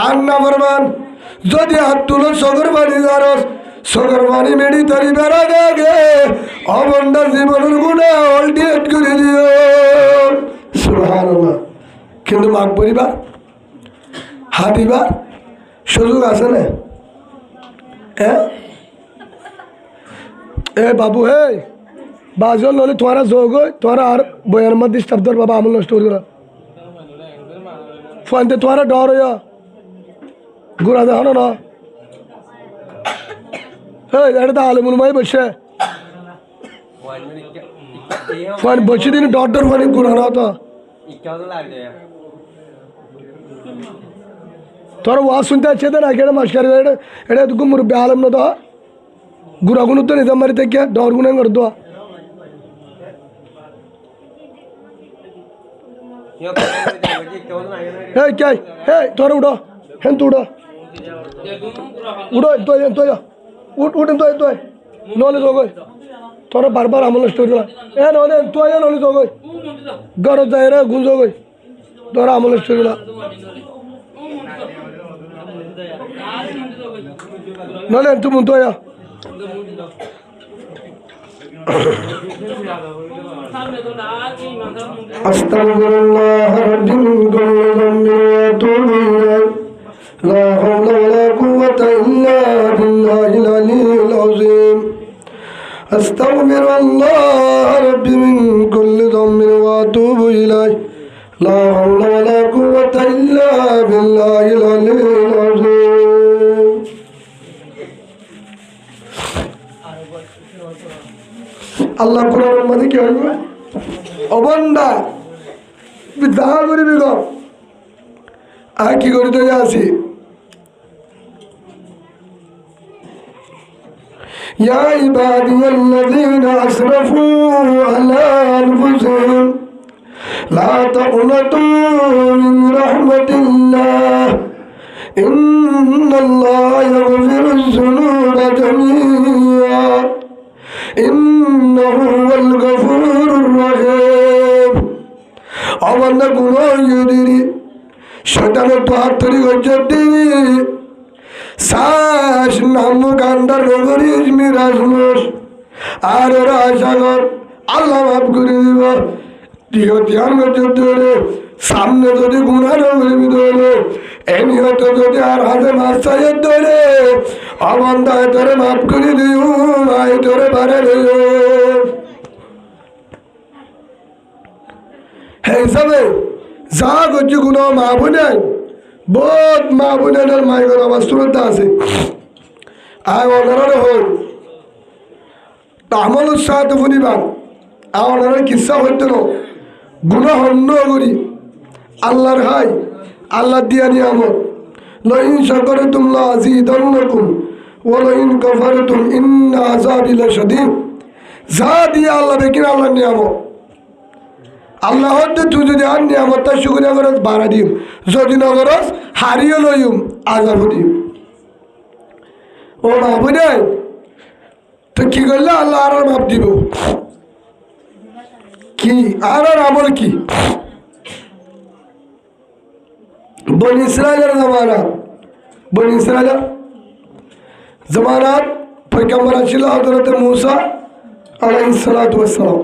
আর না ফরমান যদি হাত তুলো সগর বাড়ি যারস সগর বাড়ি মেডি তরি বেড়া গে অবন্ধা জীবনের গুণা অলডিয়েট করে দিও সুবহানাল্লাহ কিন্তু মাফ করিবার হাতিবার সুযোগ আছে না এ বাবু হে বাজল নলে তোমারা যোগ তোমারা আর বয়ার মধ্যে ডিস্টার্ব দর বাবা আমল নষ্ট করা ফোনতে তোমারা ডর হইয়া ঘুরা দেখানো না হ্যাঁ এটা তো আলমুল মাই বসে ফোন বসে দিন ডর ফোন ঘুরানো তো তোর ওয়াজ শুনতে আছে না কেটে মাস্কারি এটা তো মুরব্বী আলম না তো গুড়াগুনো তো নিজাম মারি থেকে ডর গুণান করে দোয়া এই কে এই তোর উঠো হেন তো উঠো উঠো তো উঠ উঠেন তো নলে যোগই তোর বারবার আমল নষ্ট করিল এ নলে তুই নলে যোগই গরজ যায় রে গুঞ্জ গই তোর আমল নষ্ট করিল নলে তুমি তো আস্তাগফিরুল্লাহ রাব্বি মিন কুল্লি যামবিন ওয়া আতুবু ইলাইহি লা হাওলা ওয়ালা কুওয়াতা ইল্লা বিল্লাহিল আলিয়্যিল আযীম আস্তাগফিরুল্লাহ রাব্বি মিন কুল্লি যামবিন ওয়া আতুবু ইলাইহি লা হাওলা ওয়ালা কুওয়াতা ইল্লা বিল্লাহিল আলিয়্যিল আযীম আল্লাহ কোরআনের মধ্যে কি হইবে অবন্দা বিদ্যা করিবি গো আর কি করিতে আসি ইয়া ইবাদিয়াল্লাযীনা আসরাফু আলা আনফুসিহিম লা তাকনাতু মিন রাহমাতিল্লাহ ইন্নাল্লাহা ইয়াগফিরুয যুনুবা জামিআ ইন্নাহু হুয়াল গফুরুর রহিম অবন্দা গুনাহ ইউদিরি শয়তানের তো হাত ধরে গজ্জতি সাস নাম গান্ডার নগরীর মিরাজমস আর ওরা সাগর আল্লাহ মাফ করে দিব দিও ধ্যান গজ্জতি সামনে যদি গুনাহ নগরী ধরে এনি হতো যদি আর হাতে মাছ চাইয়ে ধরে অবন্দায় তোরে মাফ করে দিও মাই তোরে বারে দিও হে সবে যা গজ্জু গুনাহ মা বোনে বহুত মা বোনের মায়ের আবার শ্রদ্ধা আছে আয় ওনারা হল আমল উৎসাহ শুনিবান আমার কিসা হইতে ন গুনাহ অন্য করি আল্লাহর হাই আল্লাহ দিয়া নিয়ামত লাইন শাকারতুম লাযীদান্নাকুম ওয়া লাইন কাফারতুম ইন্না আযাবি লাশাদীদ যা দিয়া আল্লাহ বেকিন আল্লাহ নিয়ামত আল্লাহ হতে তুই যদি আর নিয়ামতটা শুকরিয়া করস বাড়া দিম যদি না করস হারিয়ে লইম আযাব দিম ও মা বোনে তো কি করলে আল্লাহ আর মাপ দিব কি আর আমল কি বনি ইসরায়েলের জামানাত পয়গম্বর ছিল হযরত মূসা আলাইহিস সালাতু ওয়াস সালাম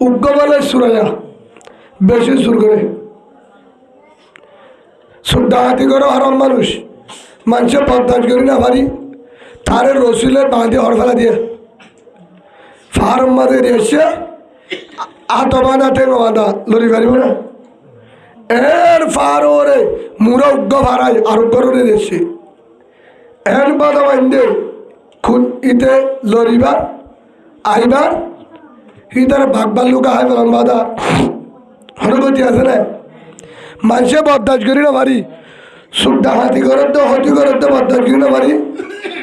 উগ্গবলে সুরায়া বেশি সুর করে সুদাহাতি করে হারাম মানুষের পদ্মাজ করি না পারি তারে রসুলের বাঁধে হর ফেলা দিয়ে ফার্ম মাঝে এসে আত বাঁধা টেঙ্গো বাঁধা লড়ি পারিব না এর ফার ওরে মুরা উগ্গ ভাড়াই আরোগ্য রে দেশে এর বাধা বান্ধে খুন ইতে লড়িবার আইবার ইতার ভাগবার লুকা হয় বলান বাধা হরগতি আছে না মানুষে বদাজ করি না পারি সুদ্ধা হাতি করতে বদাজ করি না পারি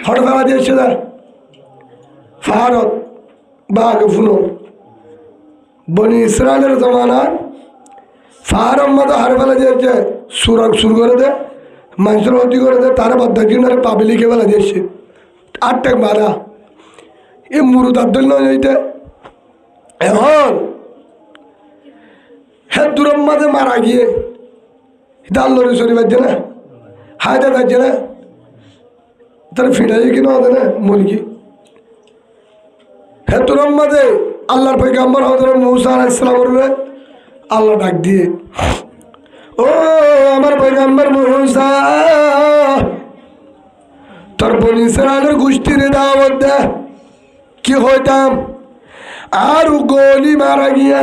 হর ফেলা দিয়েছে না ফারত বাঘ ফুনো বনি ইসরায়েলের জমানায় ফারম মতো হার ফেলা দিয়েছে সুর করে দে মানুষের অতি করে দে তারা বদাজ করি না পাবলিকে ফেলা দিয়েছে আটটাক বাধা এ মুরুদার দল নয় এইটা এখন হ্যাঁ দূরম মাঝে মারা গিয়ে দাল লড়ি সরি বাজছে না হায়দা বাজছে না তার ফিটাই কিনা হবে না মুরগি হ্যাঁ দূরম মাঝে আল্লাহর পয়গম্বর হযরত মূসা আলাইহিস সালামের আল্লাহ ডাক দিয়ে ও আমার পয়গম্বর মূসা তোর বনি ইসরায়েলের গোষ্ঠীর দাওয়াত দে কি হইতাম আর গলি মারা গিয়া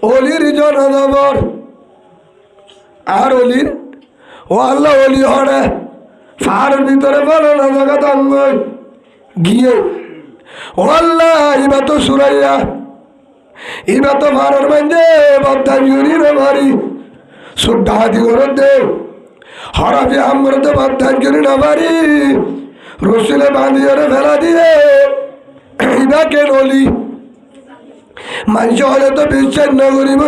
অলির জনদবর আর অলির ও আল্লাহ অলি হরে ফার ভিতরে বলো না জগৎ অঙ্গ গিয়ে ও আল্লাহ ইবা তো সুরাইয়া ইবা তো ফারের মাঝে বদান জুড়ি রে মারি সুদ্ধাতি করে দে হরাফি আমরতে বাধ্যান করি না পারি রসুলে বাঁধিয়ে ফেলা দিয়ে ইবাকে নলি মানুষ হলে তো বিশ্বাস নগরিব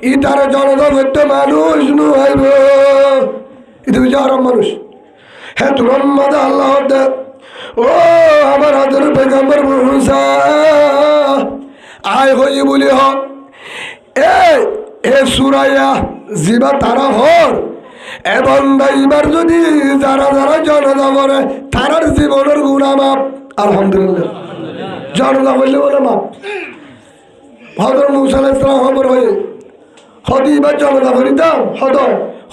ই তারা জনতা করতে মানুষ নুহাইব এটা হচ্ছে আরাম মানুষ। হ্যাঁ তোর মাদা আল্লাহ ও আমার হাতের পেগম্বর মুসা আয় হই বলি হ এ সুরাইয়া জিবা তারা হর এবং এবার যদি যারা যারা জনতা করে তারার জীবনের গুণা মাপ আলহামদুলিল্লাহ জনতা বললে বলে মাপ হজর মুসা আলাইহিস সালাম খবর হয়ে হদি এবার জনতা বলি দাম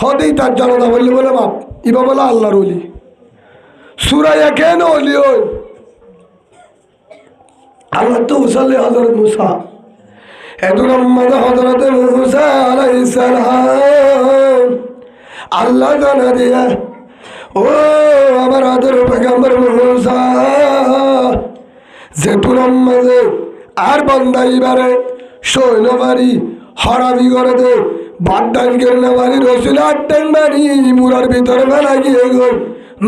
হদেই তার জনতা বললে বলে মাপ ইবা বলে আল্লাহর ওলি সুরাইয়া কেন ওলি ওই আল্লাহ তো উসালে হজরত মুসা এদুর হজরত মুসা আলাইহিস সালাম আল্লাহ জানা দিয়া ও আমার আদর পেগম্বর মুসা যে তুরম্মাদে আর বন্দা ইবারে সৈন্য বাড়ি হরাবি করে দে বাড্ডান কেন বাড়ি রসুল আট্টান বাড়ি মুরার ভিতরে বেলা গিয়ে গো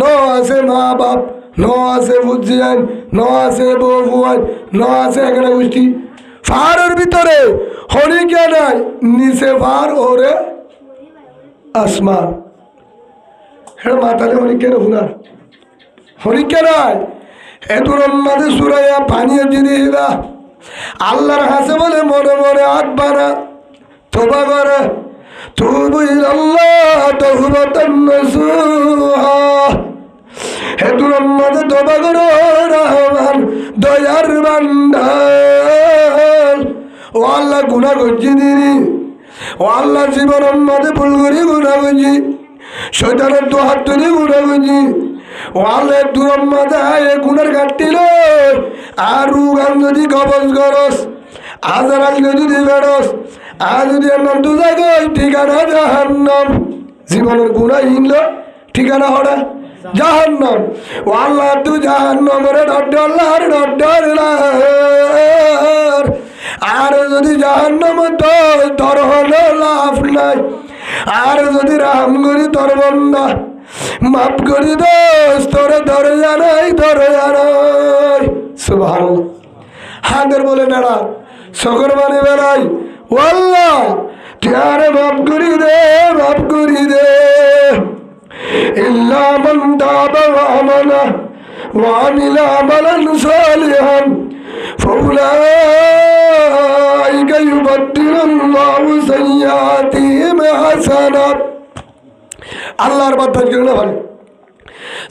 ন আছে মা বাপ ন আছে বুঝিয়ান ন আছে বউ বুয়ান ন আছে এখানে গোষ্ঠী ফারের ভিতরে হরিকে নাই নিচে ফার ওরে আসমান হ্যাঁ মাথালে হরিকে হুনার হরিকে নাই এদুর মাঝে সুরাইয়া পানিয়ে দিয়ে আল্লাহর হাসে বলে মনে মনে হাত বানা তোবা করে তুবু ইলাল্লাহ তাওবাতান নাসুহা এদুর মাঝে তোবা করো রহমান দয়ার বান্দার ও আল্লাহ গুনাহ করছি দিদি ও আল্লাহ জীবনের মাঝে ভুল করি গুনাহ করছি শয়তানের তো হাত ধরে গুনাহ করছি ও আল্লাহ দূরের মাঝে এ গুনার কাটছিল আর রুগান যদি কবজ করস আজার আজকে যদি বেরোস আর যদি নাম তো জায়গায় ঠিকানা জাহান্নাম জীবনের গুণা হিনল ঠিকানা হরা জাহান্নাম ও আল্লাহ তু জাহান্নামের ডর আর যদি জাহান্নাম তোর হলো লাভ নাই আর যদি রাম করি তোর বন্ধা মাফ করি দোষ তোরে ধরে জানাই সুবহানাল্লাহ হাদের বলে নাড়া সকর মানে বেড়াই ও আল্লাহ তুই আরে মাফ করি দে ইল্লা মান তাবা ওয়া আমানা ওয়া আমিলা আমালান সালিহান ফাউলাইকা ইউবাদদিলুল্লাহু সাইয়্যাতিহিম হাসানাত আল্লাহর বাধ্যান করে না ভাই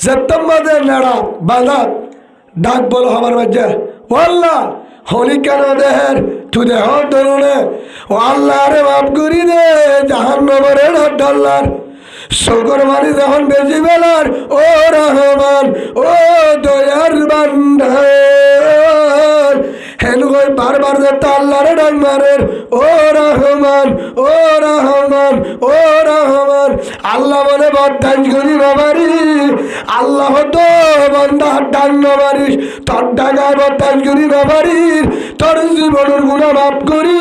সেপ্টেম্বরের নেড়া বাঁধা ডাক বলো আমার বাচ্চা ও আল্লাহ হলি কেন দেহের তু দেহ ধরুনে ও আল্লাহ রে মাফ করি দে জাহান্নামের ডল্লার শকর মানি যখন বেশি বেলার ও রহমান ও দয়ার বান্দার হেন কই বারবার যে আল্লাহরে ডাক মারের ও রহমান আল্লাহ বলে বদান করি নবারি আল্লাহ তো বন্দা ডাক নবারিস তোর ডাকায় বদান করি নবারি তোর জীবনের গুণা মাফ করি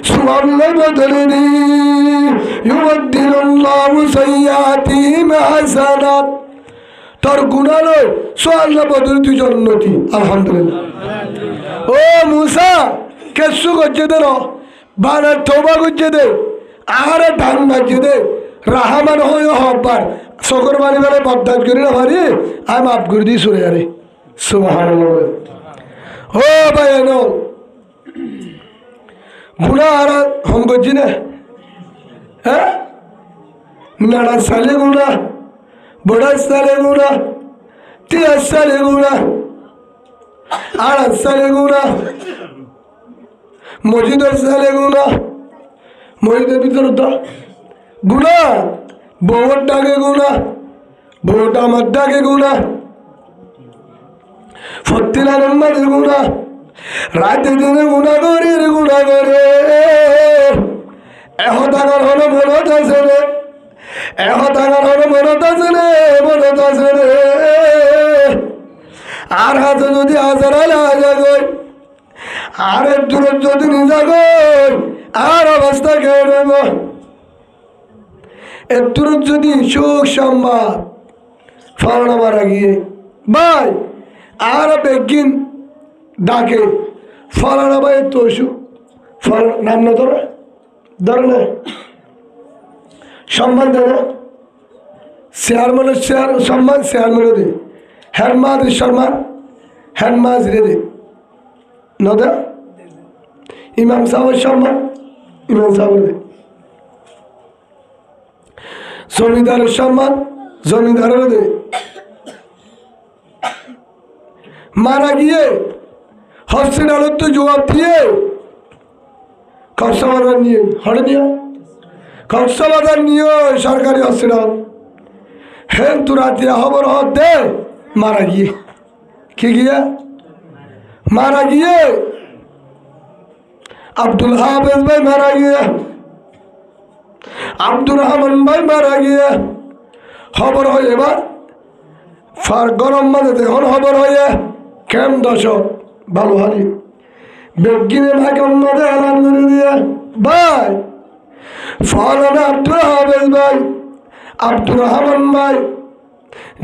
সুবহানাল্লাহ বদলে দি ইউবাদদিলুল্লাহু সাইয়্যাতিহিম হাসানাত তোর গুণা লয় সোয়াল্লাহ বদলে তুই জন্নতি আলহামদুলিল্লাহ ও মুসা কেসু করছে দে বানা তোবা করছে দে আরে ধান মারছে দে রাহামান হয়ে হবার শকর মানি বেলা বদান করি না ভারি আমি মাফ করে দিই সুরে আরে সুবহানাল্লাহ ও ভাই এনো গুণা আর হম করছি না হ্যাঁ নানা সালে গুণা বড়া সালে গুণা 3 সালে গুণা 8 সালে গুণা মসজিদের সালে গুণা মসজিদের ভিতরে তো গুণা বউর ডাকে গুণা বউটা আমার ডাকে গুণা ফত্তিলা নম্বরে গুণা রাতে দিনে গুণা করে এহতাগার হলো মনত আছে রে আর হাতে যদি আজারালে আজা গই আর দূর যদি নিজা গই আর অবস্থা খেয়ে নেব এত যদি সুখ সম্বাদ ফলানা মারা গিয়ে ভাই আর বেগিন ডাকে ফলানা ভাই তো অসুখ নাম না ধরে না সম্মান দেয় না চেয়ারম্যানের সম্মান চেয়ারম্যানও দে হ্যান্ডমাদের সম্মান হ্যান্ডমাজ রে দে নদা ইমাম সাহেবের সম্মান ইমাম সাহেবের দে জমিদারের সম্মান জমিদারেরও দে মারা গিয়ে হসপিটালের তো জবাব দিয়ে কক্সবাজার নিয়ে হরে নিয়ে কক্সবাজার নিয়ে সরকারি হসপিটাল হেন তুরাতিয়া খবর দে মারা গিয়ে কি গিয়া মারা গিয়ে আব্দুল হাফেজ ভাই মারা গিয়ে আব্দুর রহমান ভাই মারা গিয়ে খবর হয় এবার ফার গরম মাঝে দেখুন খবর হয়ে কেম দশক ভালো হারি বেগিনে ভাইকে অন্যদের এলান করে দিয়ে ভাই ফলানা আব্দুল হাফেজ ভাই আব্দুর রহমান ভাই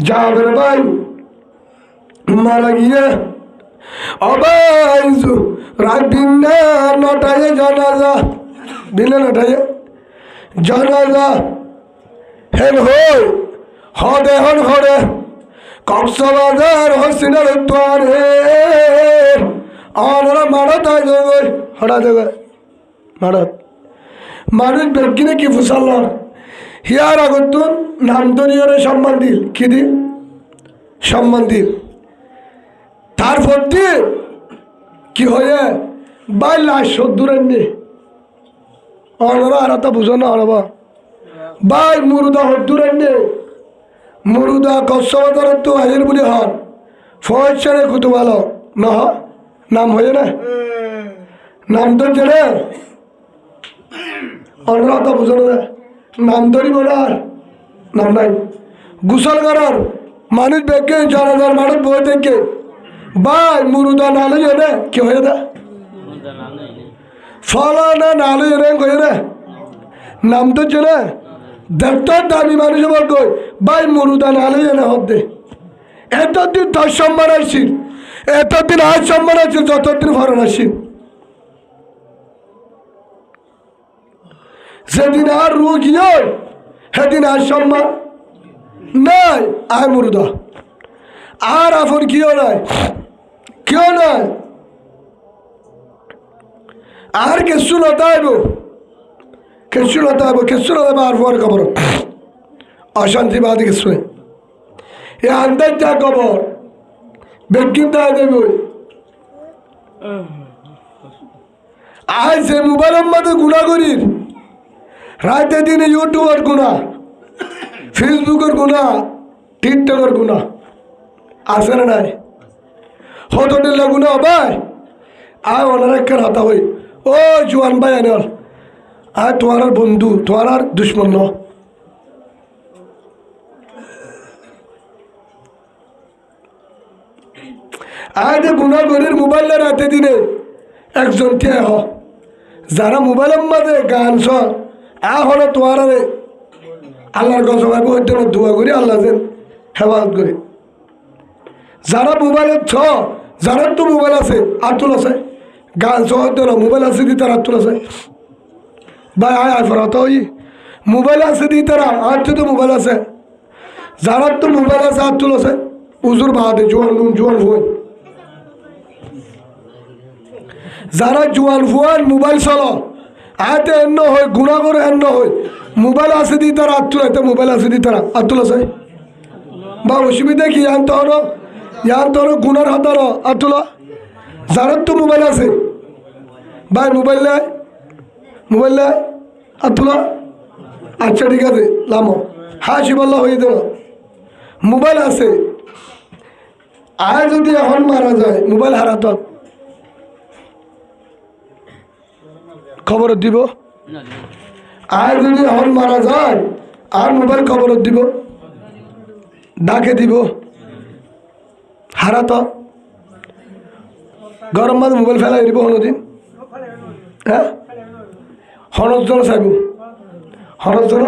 জাবের ভাই মারা গিয়ে অবাই রাত দিনে নটায় জানাজা দিনে নটায় জানাজা হেন হদে হন হরে কক্সবাজার হসপিটালের দ্বারে অনরা মারত আয় হঠাৎ জায়গায় মারত মানুষ বেগিনে কি ফুসাল হিয়ার আগতুন নামদনীয়রে সম্মান দিল কি দিল সম্মান দিল তারপর দিয়ে কি হয়ে বাই লাশ সদ্দুরের নে অনরা আর তা বুঝো না অনবা বাই মুরুদা হদ্দুরের নে মুরুদা কক্সবাজারের তো আহির বলে হন ফয়সারে কত ভালো না নাম হয়ে না নাম তো জেনে অনরা তা বুঝো না নাম ধরিব না আর নাম নাই গুসল করার মানুষ বেগে জানাজার মানুষ বই থেকে ভাই মুরুদা নালে জানে কি হয়ে দা ফলানা নালে জানে কয়ে রে নাম তো জানে দেখতে দামি মানুষ বল কই ভাই মুরুদা নালে জানে হতে এতদিন তোর সম্মান আসছিল এতদিন আজ সম্মান আসছিল যতদিন ফরন আসছিল সেদিন আর রোগী সেদিন আর সম্মান নাই আয় মুরুদা আর আপন কেউ নাই কেউ নাই আর কেসু লতাইব কেসু লতাইব আর পর খবর অশান্তি বাদী কিছু এ আন্দাজ যা খবর বেগিন তাই দেব আজ সে মোবাইলের মধ্যে গুণা করির রাতে দিনে ইউটিউবের গুণা ফেসবুকের গুণা টিকটকের গুণা আছে না নাই হতটের গুণা ভাই আয় ওনার একটা হাতা হই ও জোয়ান ভাই আনল আয় তোমার আর বন্ধু তোমার আর দুশ্মন ন আয় যে গুণা করির মোবাইলে রাতে দিনে একজন কে হ যারা মোবাইলের মাঝে গান শোন হলে তোমার আল্লাহর গজবাই বহুত দোয়া করি আল্লাহ যেন হেফাজত করে যারা মোবাইলে যারা তো মোবাইল আছে আতুল আছে গান সহ মোবাইল আছে দি তারা আতুল আছে ভাই আয় ফরাত ওই মোবাইল আছে দি তারা আর তো মোবাইল আছে যারা তো মোবাইল আছে আতুল আছে উজুর বাদে জোয়ান ফুয়ান যারা জোয়ান ফুয়ান মোবাইল চলো আয়তে এন্ন হয় গুণা করে এন্ন হয় মোবাইল আছে দি তারা আতুল এতে মোবাইল আছে দি তারা আতুল আছে বা অসুবিধা কি ইয়ান তোর গুণার হাতার আতুল যারা তো মোবাইল আছে ভাই মোবাইল আতুল আচ্ছা ঠিক আছে লামো হ্যাঁ শিবাল্লা হয়ে দিল মোবাইল আছে আয় যদি এখন মারা যায় মোবাইল হারাত খবর দিব আয় যদি এখন মারা যায় আর মোবাইল খবর দিব ডাকে দিব হারাত গরম মাঝে মোবাইল ফেলাই দিব হনদিন হ্যাঁ হনজন চাইব হনজন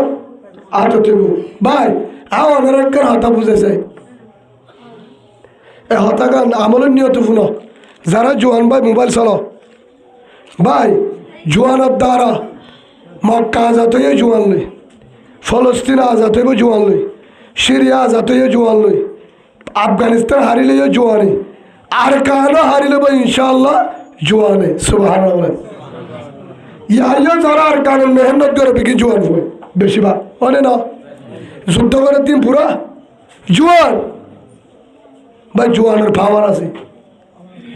আতো তেব ভাই অনের একখান হতা বুঝেছে এ হতাগান আমলের নিয়ত ফুন যারা জোয়ান ভাই মোবাইল চালো ভাই জোয়ানের দ্বারা মক্কা আজাদ হয়ে জোয়ান লই ফলস্তিন আজাদ হইব জোয়ান লই সিরিয়া আজাদ হয়ে জোয়ান লই আফগানিস্তান হারিলে জোয়ানে আর কাহানো হারিলে বা ইনশাআল্লাহ জোয়ানে সুবহানাল্লাহ বলেন ইয়া যারা আর কানের মেহনত করে বিকি জোয়ান হয় বেশিরভাগ মানে না যুদ্ধ করার দিন পুরা জোয়ান ভাই জোয়ানের পাওয়ার আছে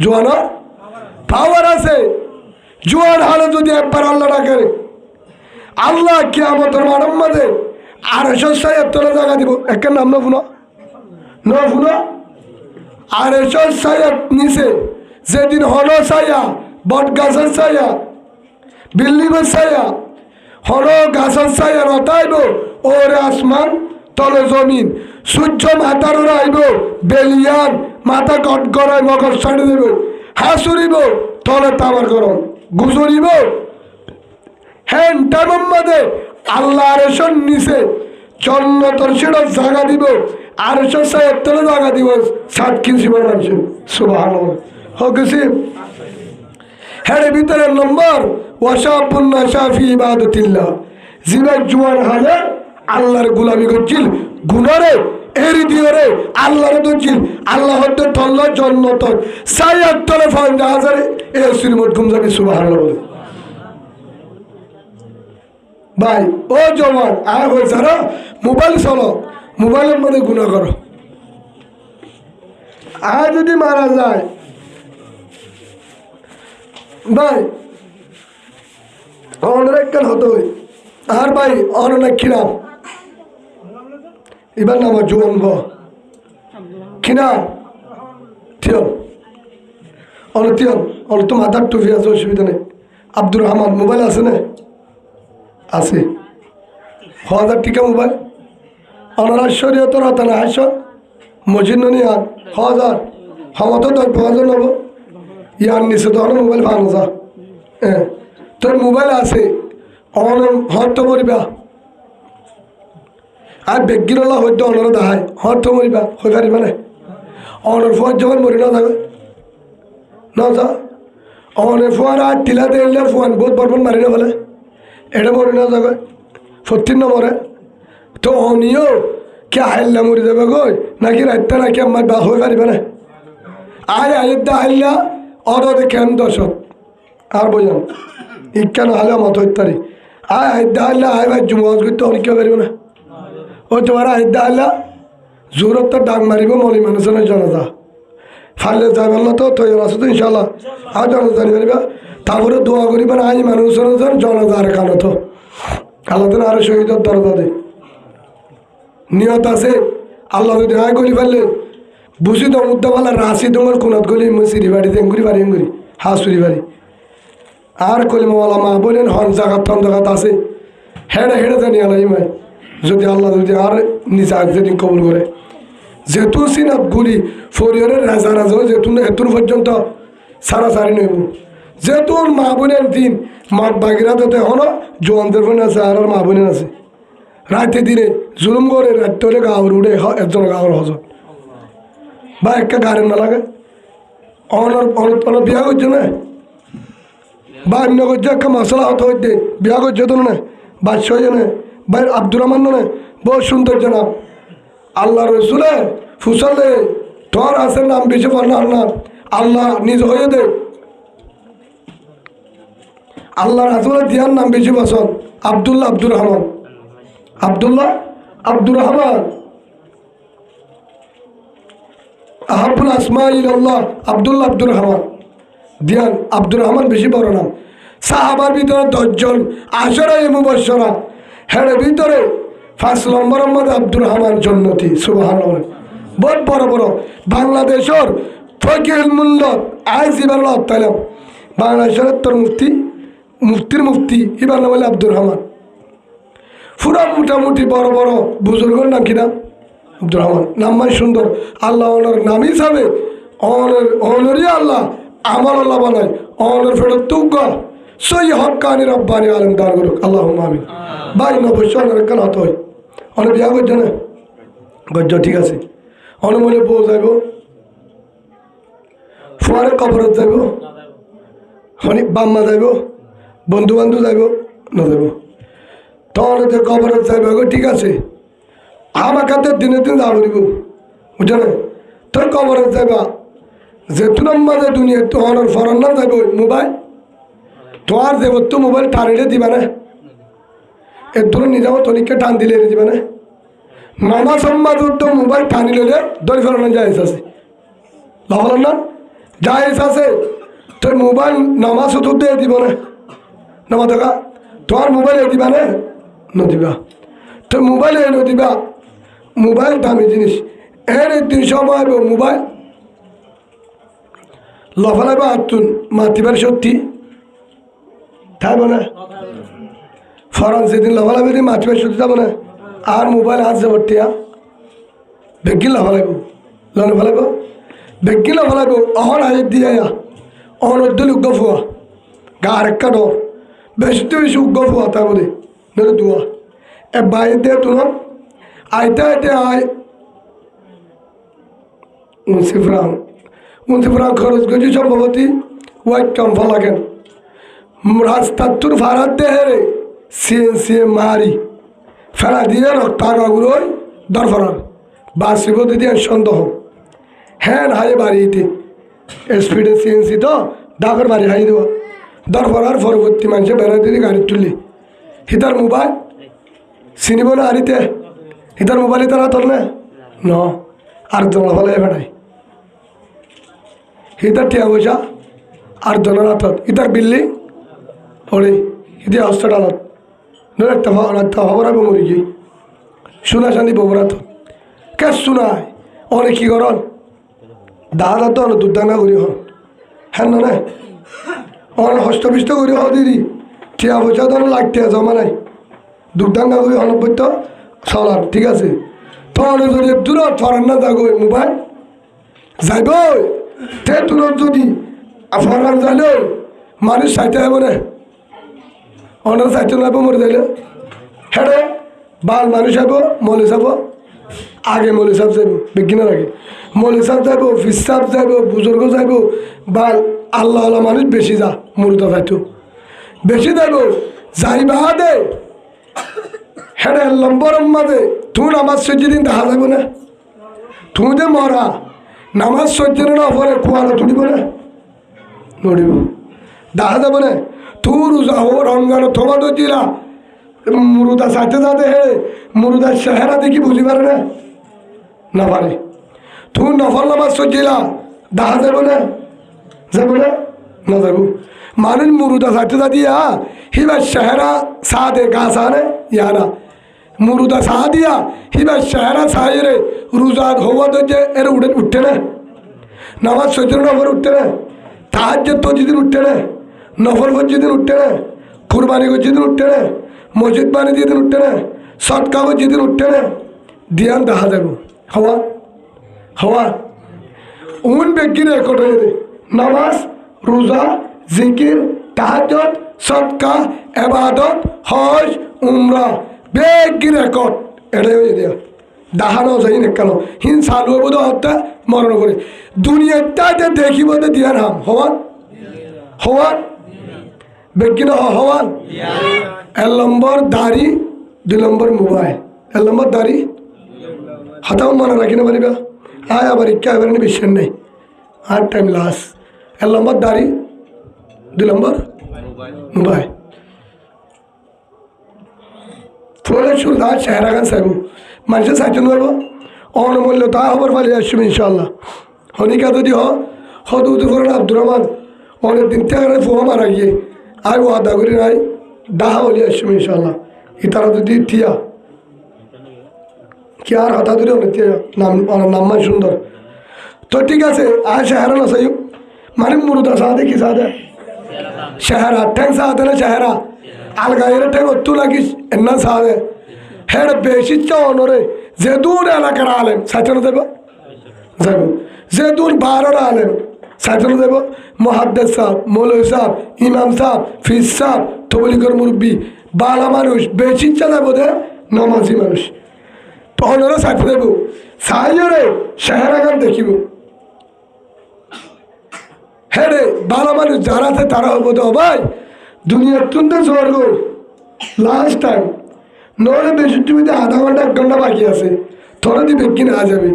জোয়ানের পাওয়ার আছে জোয়ান হালে যদি একবার আল্লাহ না করে আল্লাহ কিয়ামতের মাঠের মাঝে 800 জায়গা দিব একটা নাম না ফুনো না ফুনো 800 নিচে যেদিন হল ছায়া বট গাছের ছায়া বিল্ডিংয়ের ছায়া হল গাছের ছায়া রতাইব ওরে আসমান তলে জমিন সূর্য মাথার ওরা আইব বেলিয়ান মাথা গট গড়াই মগজ ছাড়ি দেব হাসুরিব তলে তামার গরম গুজরিব হ্যাঁ টাইমের মধ্যে আল্লাহ আরশের নিচে জন্নতর সেটা জায়গা দিব আরশের সাহেব তলে জায়গা দিব 7 কিঞ্চি মানুষ সুবহানাল্লাহ হকেছি হ্যাঁ ভিতরে নম্বর ওয়াশাবুন্না শাফি ইবাদতিল্লাহ জীবন জুয়ান হালে আল্লাহর গোলামি করছিল গুনারে এরি দিয়ে রে আল্লাহরে ধরছিল আল্লাহ হতে তল্লা জন্নত সাইয়ার তলে ফান্ডা হাজারে এ শ্রীমত গুমজাবি সুবহানাল্লাহ ভাই ও জওয়ান আর হয়ে যারা মোবাইল চলো মোবাইলের মধ্যে গুণা করো আর যদি মারা যায় ভাই অনেক কেন হতো আর ভাই অনেক খিনাম এবার নাম জোয়ান খিনা থিয়ন থিয়ন তো মাথার টুপি আছে অসুবিধা নেই আব্দুর রহমান মোবাইল আছে না আছে 1000 টাকা মোবাইল অনার শরীয়তর হতা না হাস মসজিদ নি আর 1000 হমত 10,000 নেব ইয়ার নিচে তো মোবাইল ভালো যা হ্যাঁ তোর মোবাইল আছে অন হত মরিবা আর বেগিরলা হয়তো অনর দাহাই হত মরিবা হয়ে পারিবা না অনর ফোয়ার যখন মরি না যাবে না যা অনের ফোয়ার আর টিলা দিলে ফোয়ান বহুত বরবন মারি না বলে এটা মরি না যাবে সত্যি না মরে তো অনিও কে হাইল্লা মরি যাবে গই নাকি রাইতা নাকি আমার বা হয়ে পারিবে না আয় আয়দা হাইল্লা অদে কেন দশক আর বোঝান ইকান হালে মত হইতারি আয় আয়দা হাইল্লা আয় ভাই জুমাজ করতে অনেক কেউ পারিবে না ও তোমার আয়দা হাইল্লা জোরত তো ডাক মারিব মলি মানুষের জনতা ফাইলে যাই বললো তো তৈরি আছে তো ইনশাল্লাহ আর জনতা জানি পারিবা তারপরে দোয়া করিবা না আই মানুষের জনতা আর কালো তো আল্লাহ দিন আরো শহীদের দরজা দে নিয়ত আছে আল্লাহ যদি আয় গলি ফেললে বুঝি তো মুদ্দা বলা রাশি তোমার কোনাত গলি সিঁড়ি বাড়ি এঙ্গুরি বাড়ি এঙ্গুরি হাসুরি বাড়ি আর কলিমাওয়ালা মা বলেন হন জাগাত থন জাগাত আছে হেড়ে হেড়ে জানি আলাই মাই যদি আল্লাহ যদি আর নিচে আগ যদি কবুল করে যেহেতু সিনাত গুলি ফরিয়রের রাজা রাজা যেহেতু এতুন পর্যন্ত সারা সারি নইব যেহেতু মা বোনের দিন মাঠ বাগিরাতে হলো জোয়ানদের বোন আছে আর মা বোনের আছে রাতে দিনে জুলুম করে রাত হলে গাঁর উড়ে একজন গাঁর হজর বা একটা গাড়ি না লাগে অনর বিয়া করছে না বা অন্য করছে একটা মশলা হতে হইতে বিয়া করছে তো না বাদশাহ হয়ে না ভাই আব্দুর রহমান না বহু সুন্দর জানা আল্লাহ রসুলে ফুসলে তোর আছে নাম বেশি পড়নার না আল্লাহ নিজ হয়ে দে আল্লাহ রাসুলের দিয়ার নাম বেশি পছন্দ আব্দুল্লাহ আব্দুর রহমান আব্দুল্লাহ আব্দুর রহমান আহাবুল আসমা ইল্লাল্লাহ আব্দুল্লাহ আব্দুর রহমান দিয়ান আব্দুর রহমান বেশি বড় নাম সাহাবার ভিতরে 10 জন আশরা মুবাশশারা হের ভিতরে 5 নম্বরের মধ্যে আব্দুর রহমান জন্নতি সুবহানাল্লাহ বহুত বড় বড় বাংলাদেশের ফকিহুল মুল্লত আইজিবার তাইলাম বাংলাদেশের তোর মুফতির মুফতি এবার নাম হলে আব্দুর রহমান পুরা মোটামুটি বড় বড় বুজুর্গর নাম কি নাম আব্দুর রহমান নাম মানে সুন্দর আল্লাহ ওনার নাম হিসাবে অনরই আল্লাহ আমার আল্লাহ বানায় অনর ফেরত তুগ্গ সই হকানি রব্বানি আলম দান করুক আল্লাহ আমিন ভাই নবশ্য অনেক কেন হতে হয় অনেক বিয়া করছো না গজ্জ ঠিক আছে অনুমলে বউ যাইব ফুয়ারে কবরত যাইব অনেক বাম্মা যাইব বন্ধু বান্ধব যাইব না যাইব তখন কবরত যাইব ঠিক আছে আমার কাছে দিনে দিন যাব দিব বুঝছো না তোর কবরত যাইবা যেহেতু মাঝে দুনিয়া তো অনর ফরান না যাইব মোবাইল তোমার দেব তো মোবাইল টানিলে দিবা না এর ধরে নিজাম তনিককে টান দিলে দিবা না নামা সম্মাদ তো মোবাইল টানি লইলে দড়ি ফেরানো জায়েজ আছে লাভ না জায়েজ আছে তোর মোবাইল নামাজ শুধু দিয়ে দিব না নামা দেখা তোমার মোবাইল দিবা না নদিবা তোর মোবাইল নদিবা মোবাইল দামি জিনিস এর একদিন সময় মোবাইল লফালাইবা আতুন মাতিবার সত্যি থাকবো না ফরন সেদিন লফালাইবে দিন মাতিবার সত্যি যাবো না আর মোবাইল হাত যাবো টিয়া বেগিন লফালাইব লন ফেলাইব বেগিন লফালাইব অহন হাজির দিয়ে অনর্দল উগ্গ ফুয়া গা আরেকটা ডর বেশি তো বেশি উগ্গ ফুয়া তা বলে নলে দুয়া এ বাইর দিয়ে তুল আইতে আইতে আয় মুন্সিফরান খরচ করছি সম্ভবতী ওয়াইট কম্ফা লাগেন রাস্তার তোর ভাড়ার দেহে রে সিএ মারি ফেলা দিয়ে রক্তাগুলোই দরফরার বাসিব দিয়ে সন্দেহ হ্যাঁ হাই বাড়িতে স্পিডে সিএনসি তো ডাকের বাড়ি হাই দেওয়া দরফরার পরবর্তী মানুষে বেড়া দিয়ে গাড়ি তুললি হিতার মোবাইল চিনিব না হারিতে হিতার মোবাইল তারা তোর না ন আর জমা ফলে বেড়াই হিতার টিয়া পয়সা আর জনের হাতত ইতার বিল্লি ওরে হিতে হসপিটালত নয় একটা খবরাবো মরি গিয়ে শুনা শান্তি ববরাত কে শুনায় অনেক কি করন দাদা তো অনেক দুর্দাঙ্গা করি হন হ্যাঁ না অনেক হস্তপিষ্ট করি হ দিদি টিয়া পয়সা তো লাগতে জমা নাই দুর্দাঙ্গা করি অনবদ্য চলার ঠিক আছে তখন যদি দূরত ফরান না যাগো মোবাইল যাইব তে দূরত যদি ফরান যাইলে মানুষ চাইতে হবে না অনার চাইতে নাইব মরে যাইলে হ্যাঁ বাল মানুষ আইব মলে যাব আগে মলে সাহেব যাইব বিজ্ঞানের আগে মলে সাহেব যাইব ফিস সাহেব যাইব বুজুর্গ যাইব বাল আল্লাহ আল্লাহ মানুষ বেশি যা মুরুদা যাইতো বেশি যাইব যাইবা দে হ্যাঁ লম্বর মাঝে তুই নামাজ সহ্য দিন দেখা যাব না তুই দে মরা নামাজ সহ্য না পরে কুয়ানো তুলিব না নড়িব দেখা যাব না তুই রোজা হো রমজানো থবা তো দিলা মুরুদা সাথে সাথে হে মুরুদার চেহারা দেখি বুঝি পারে না পারে তুই নফল নামাজ সহ্যলা দেখা যাব না না যাব মানুষ মুরুদা সাথে সাথে হিবার চেহারা সা দে গা সা নে ইয়ারা মুরুদা সাহ দিয়া হিবার চেহারা সাহেরে রোজা হওয়া তো যে এর উঠতে না নামাজ সহ্য নফর উঠতে না তাহাজ্জুদ তো যেদিন উঠতে না নফল ফর যেদিন উঠতে না কুরবানি করে যেদিন উঠতে না মসজিদ বানি যেদিন উঠতে না সৎকা করে যেদিন উঠতে না দিয়ান দেখা যাব হওয়া উন ব্যক্তির রেকর্ড হয়ে দে নামাজ রোজা জিকির তাহাজ্জুদ সৎকা ইবাদত হজ উমরা বেগি রেকর্ড এটাই হয়ে দেয়া দেখানো যায় না কেন হিন চালু হব তো হত্যা মরণ করে দুনিয়াটাতে দেখিব দিয়া নাম হওয়ান বেগি না হওয়ান 1 নম্বর দাড়ি 2 নম্বর মোবাইল 1 নম্বর দাড়ি হাতাও মনে রাখি না পারিবা আয় আবার ইচ্ছা এবার বিশ্বাস নেই আর টাইম লাস 1 নম্বর দাড়ি 2 নম্বর মোবাইল ফলে শুরু তার চেহারা গান চাইব মানুষের চাইতে নোৱাৰিব অনমূল্য তা খবর পালি আসছো ইনশাল্লাহ হনিকা যদি হদুদ করেন আব্দুর রহমান অনেক দিন থেকে ফোয়া মারা গিয়ে আই ও আদা করি নাই ডাহা হলি আসছো ইনশাল্লাহ ইতারা যদি থিয়া কি আর হতা ধরে অনেক নাম্মান সুন্দর তো ঠিক আছে আর চেহারা না চাই মানে মুরুদা সাদে কি সাদে চেহারা ঠ্যাং সাদে না চেহারা আলগাইয়ের ঠ্যাং অত্তু লাগিস এনা সাদে হেড বেশি চাওনরে যে দূর এলাকার আলেম সাইতনে যাব যে দূর বারোর আলেম সাইতনে যাব মুহাদ্দিস সাহেব মৌলভী সাহেব ইমাম সাহেব ফিস সাহেব তবলিগের মুরব্বী বালা মানুষ বেশি যাব দে নামাজি মানুষ তখন ওরা সাথে দেব সাইরে চেহারাগান দেখিব। হ্যাঁ রে ভালো মানুষ যারা আছে তারা হবো তো ভাই দুনিয়ার তুন্দে স্বর্গ লাস্ট টাইম নইলে বেশি জমিতে আধা ঘন্টা 1 ঘন্টা বাকি আছে তোরা দিবে কিনা যাবে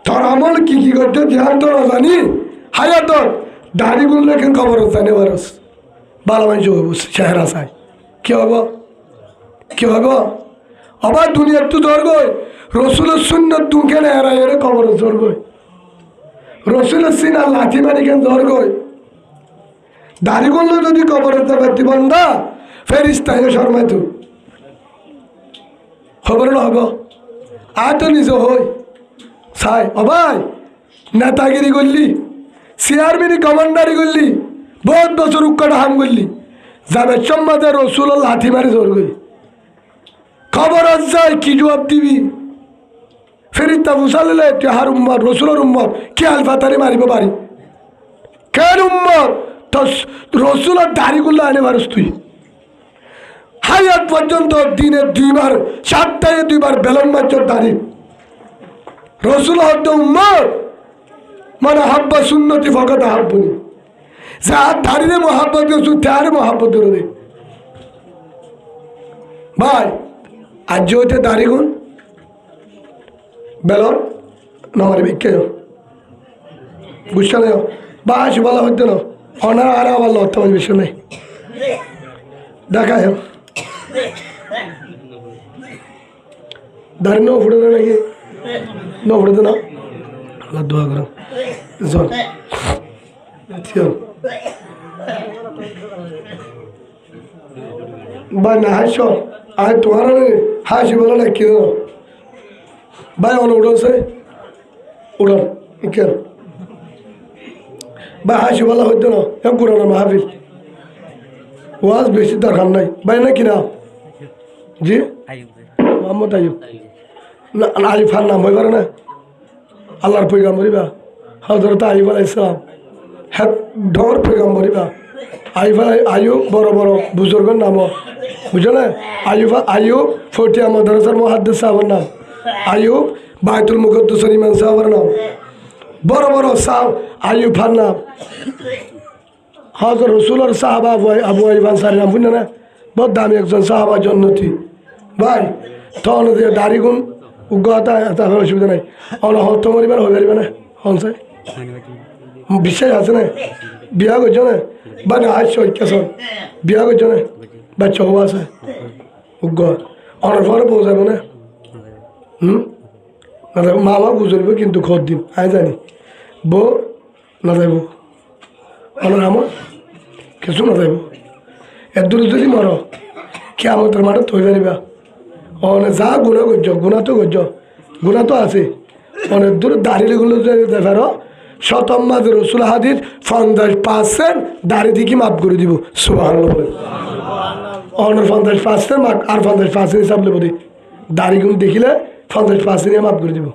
তোর আমল কি কি করতে ধ্যান তো না জানি হায়াত দাড়ি গুলো কেন খবর জানে বারস ভালো মানুষ হবো চেহারা চাই কি হবো কি হবো আবার দুনিয়ার তো স্বর্গ রসুলের সুন্নত তু কেন এরা এরে খবর স্বর্গ রসুলের সিনা লাঠি মারি কেন স্বর্গ দাড়ি গুলো যদি কবরের ব্যক্তি বন্ধা ফেরিস্তা শর্মায় তু খবর না হব আর তো নিজ হই চাই অবাই নেতাগিরি করলি চেয়ারম্যানি কমান্ডারি করলি বহুত বছর উৎকটা হাম করলি যাবে সম্মাদে রসুল লাঠি মারি জোর করি খবর যায় কি জবাব দিবি ফেরিস্তা বুঝালে হার উম্মত রসুলের উম্মত কি আলফাতারি মারিব পারি কেন উম্মত তো রসুলের দাড়িগুলো আনে পারস তুই হায়াত পর্যন্ত দিনে 2 বার 7টায় 2 বার বেলন মারছ দাড়ি রসুল হদ্দ উম্মত মানে হাব্বা সুন্নতি ফকত হাব্বনি যা দাড়িরে মহাব্বত করছু তার মহাব্বত করে ভাই আজ হইতে দাড়ি গুণ বেলন নমারি বিকে বুঝতে নেই বাস বলা হইতে না অনার আর আবার লড়তে পারবে বিষয় নেই দেখায় দাড়ি ন ফুটে দেয় নাকি ন ফুটে না আল্লাহ দোয়া করো চল ভাই না হাস আয় তোমার হাসি বলো না কি ভাই অন উড়ছে উড়ন কেন ভাই হাসি বলা হইতো না এক পুরানো মাহফিল ওয়াজ বেশি দরকার নাই ভাই না কিনা জি মোহাম্মদ আইয়ুব না আলিফার নাম হয়ে পারে না আল্লাহর পয়গাম্বরিবা হযরত আইয়ুব আলাইহিস সালাম হ্যাঁ ঢর পয়গাম্বরিবা আইয়ুব বড় বড় বুজুর্গের নাম বুঝো না আইয়ুব ফটিয়া মাদ্রাসার মুহাদ্দিস সাহেবের নাম আইয়ুব বাইতুল মুকদ্দাসের ইমাম সাহেবের নাম বড় বড় সাহ আইয়ুবার নাম হযরত রাসূলের সাহাবা আবু আইয়ুব আনসারী নাম বুঝো না বহুত দামি একজন সাহাবা জন্নতি ভাই তখন যে দাড়ি গুণ উগ্রতা তাহলে অসুবিধা নাই অনহত মরিবার হয়ে পারবে না হনসাই বিশ্বাস আছে না বিয়া করছো না বা না আসছো কেসন বিয়া করছো না বাচ্চা হওয়া আছে উগ্র অনার পরে বউ যাবে না না যাবো মামা গুজরবে কিন্তু খোঁজ দিন আমি জানি বউ না যাইব অনার আমার কিছু না যাইব এর দূরে যদি মর কে আমাদের মাঠে তৈ পারিবা অনে যা গুণা করছ গুণা তো করছ গুণা তো আছে অনেক দূর দাঁড়িয়েগুলো দেখার শতম্মাদ রসুল হাদিস 50% দাড়ি দিকে মাফ করে দিব সুবহানাল্লাহ অনের 50% মাফ আর 50% হিসাব নেব দাড়িগুলো দেখিলে 50% মাফ করে দিব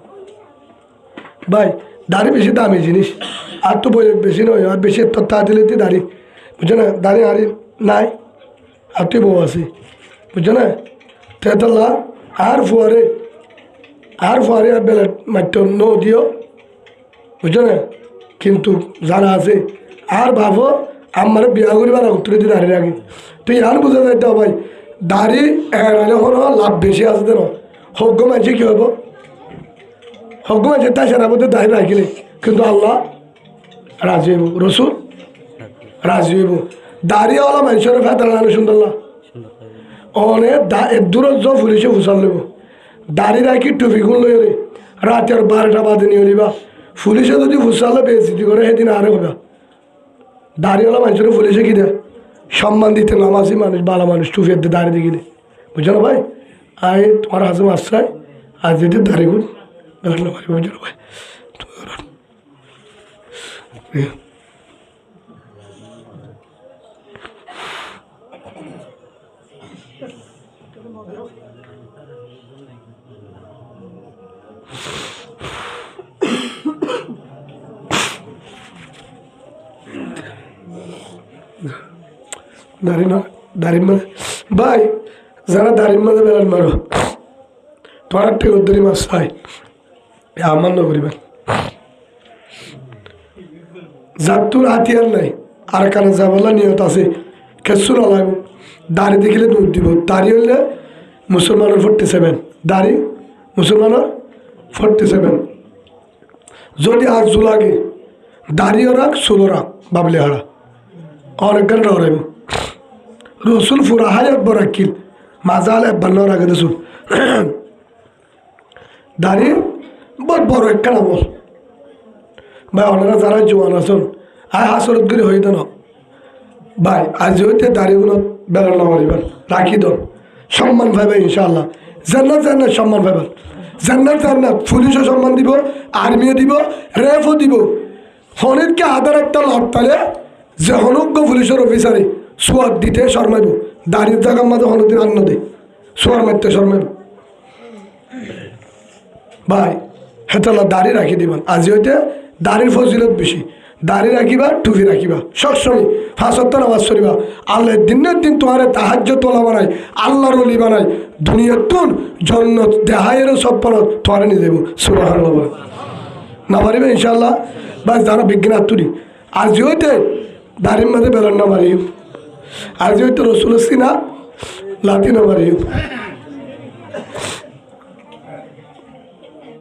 ভাই দাড়ি বেশি দামি জিনিস আর তো বেশি নয় আর বেশি তথ্য দিলে তুই দাড়ি বুঝছো না দাড়ি আড়ি নাই আর তুই বউ আছে বুঝছো না তেতলা আর ফুয়ারে আর বেলা মাত্র নো দিও বুঝছো না কিন্তু যারা আছে আর ভাবো আমার বিয়া করিবার উত্তরে দিয়ে দাঁড়িয়ে রাখি তুই আর বোঝা যাইতে ভাই দাড়ি এড়ালে কোনো লাভ বেশি আছে না হজ্ঞ মাঝে কী হবো হজ্ঞ মাঝে তাই সেনা মধ্যে দাঁড়িয়ে রাখিলে কিন্তু আল্লাহ রাজি হইব রসুল রাজি হইব দাড়িওয়ালা মানুষের ফেতার আনো সুন্দরলা অনেক দূরত যাও পুলিশে ফুসাল লব দাড়ি রাখি টুপি গুণ লই রে রাতের 12টা বাজে নিয়ে নিবা পুলিশে যদি ফুসালে বেজিতি করে সেদিন আরে হবা দাড়িওয়ালা মানুষের পুলিশে কি দেয় সম্মান দিতে নামাজি মানুষ বালা মানুষ টুপি দিয়ে দাঁড়িয়ে দিকে বুঝছো না ভাই আয় তোমার হাজম আশ্রয় আজ যেটি দাঁড়িয়ে গুণ বুঝছো না ভাই দাড়ি মাঝে ভাই যারা দাড়ির মাঝে বেলান মারো তোমার থেকে উদ্ধারি মাছ চাই আমার না করিবেন যাত্তুর হাতিয়ার নাই আর কানে যা বলা নিয়ত আছে কেসু না লাগবে দাড়ি দেখিলে দুধ দিব দাড়ি হইলে মুসলমানের 47 দাড়ি মুসলমানের 47 যদি আর জু লাগে দাড়িও রাখ চুলো রাখ বাবলি হারা অনেক গান রাইব রসুল ফুরা হাই একবার রাখিল মাজাল একবার না রাখে রসুল দাড়ি বহুত বড় একটা আমল ভাই ওনারা যারা জোয়ান আছেন আয় হাসরত করে হইত না ভাই আজ হইতে দাড়িগুলো বেড়া না মারিবেন রাখি দন সম্মান পাইবে ইনশাআল্লাহ জান্নাত জান্নাত সম্মান পাইবেন জান্নাত জান্নাত পুলিশও সম্মান দিব আর্মিও দিব রেফও দিব হনিদকে আধার একটা লাভ তাহলে যে হনুজ্ঞ পুলিশের অফিসারে সোয়াদ দিতে শর্মাইব দাড়ির জায়গার মাঝে হনুদিন আন্ন দে সোয়ার মারতে শর্মাইব ভাই হেতলা দাড়ি রাখি দিবেন আজ হইতে দাড়ির ফজিলত বেশি দাড়ি রাখিবা টুপি রাখিবা সবসময় 5 ওয়াক্ত নামাজ পড়িবা আল্লাহ দিনের দিন তোমার তাহাজ্জুদ তোলা বানাই আল্লাহর ওলি বানাই দুনিয়ার তুন জন্নত দেহায়েরও সব পরত তোমার নিয়ে যাবো সুবহানাল্লাহ না পারিবে ইনশাআল্লাহ বাস যারা বিজ্ঞান তুরি আজ হইতে দাড়ির মাঝে বেলার না মারিও আজ হইতে রসুল সিনা লাতি না মারিও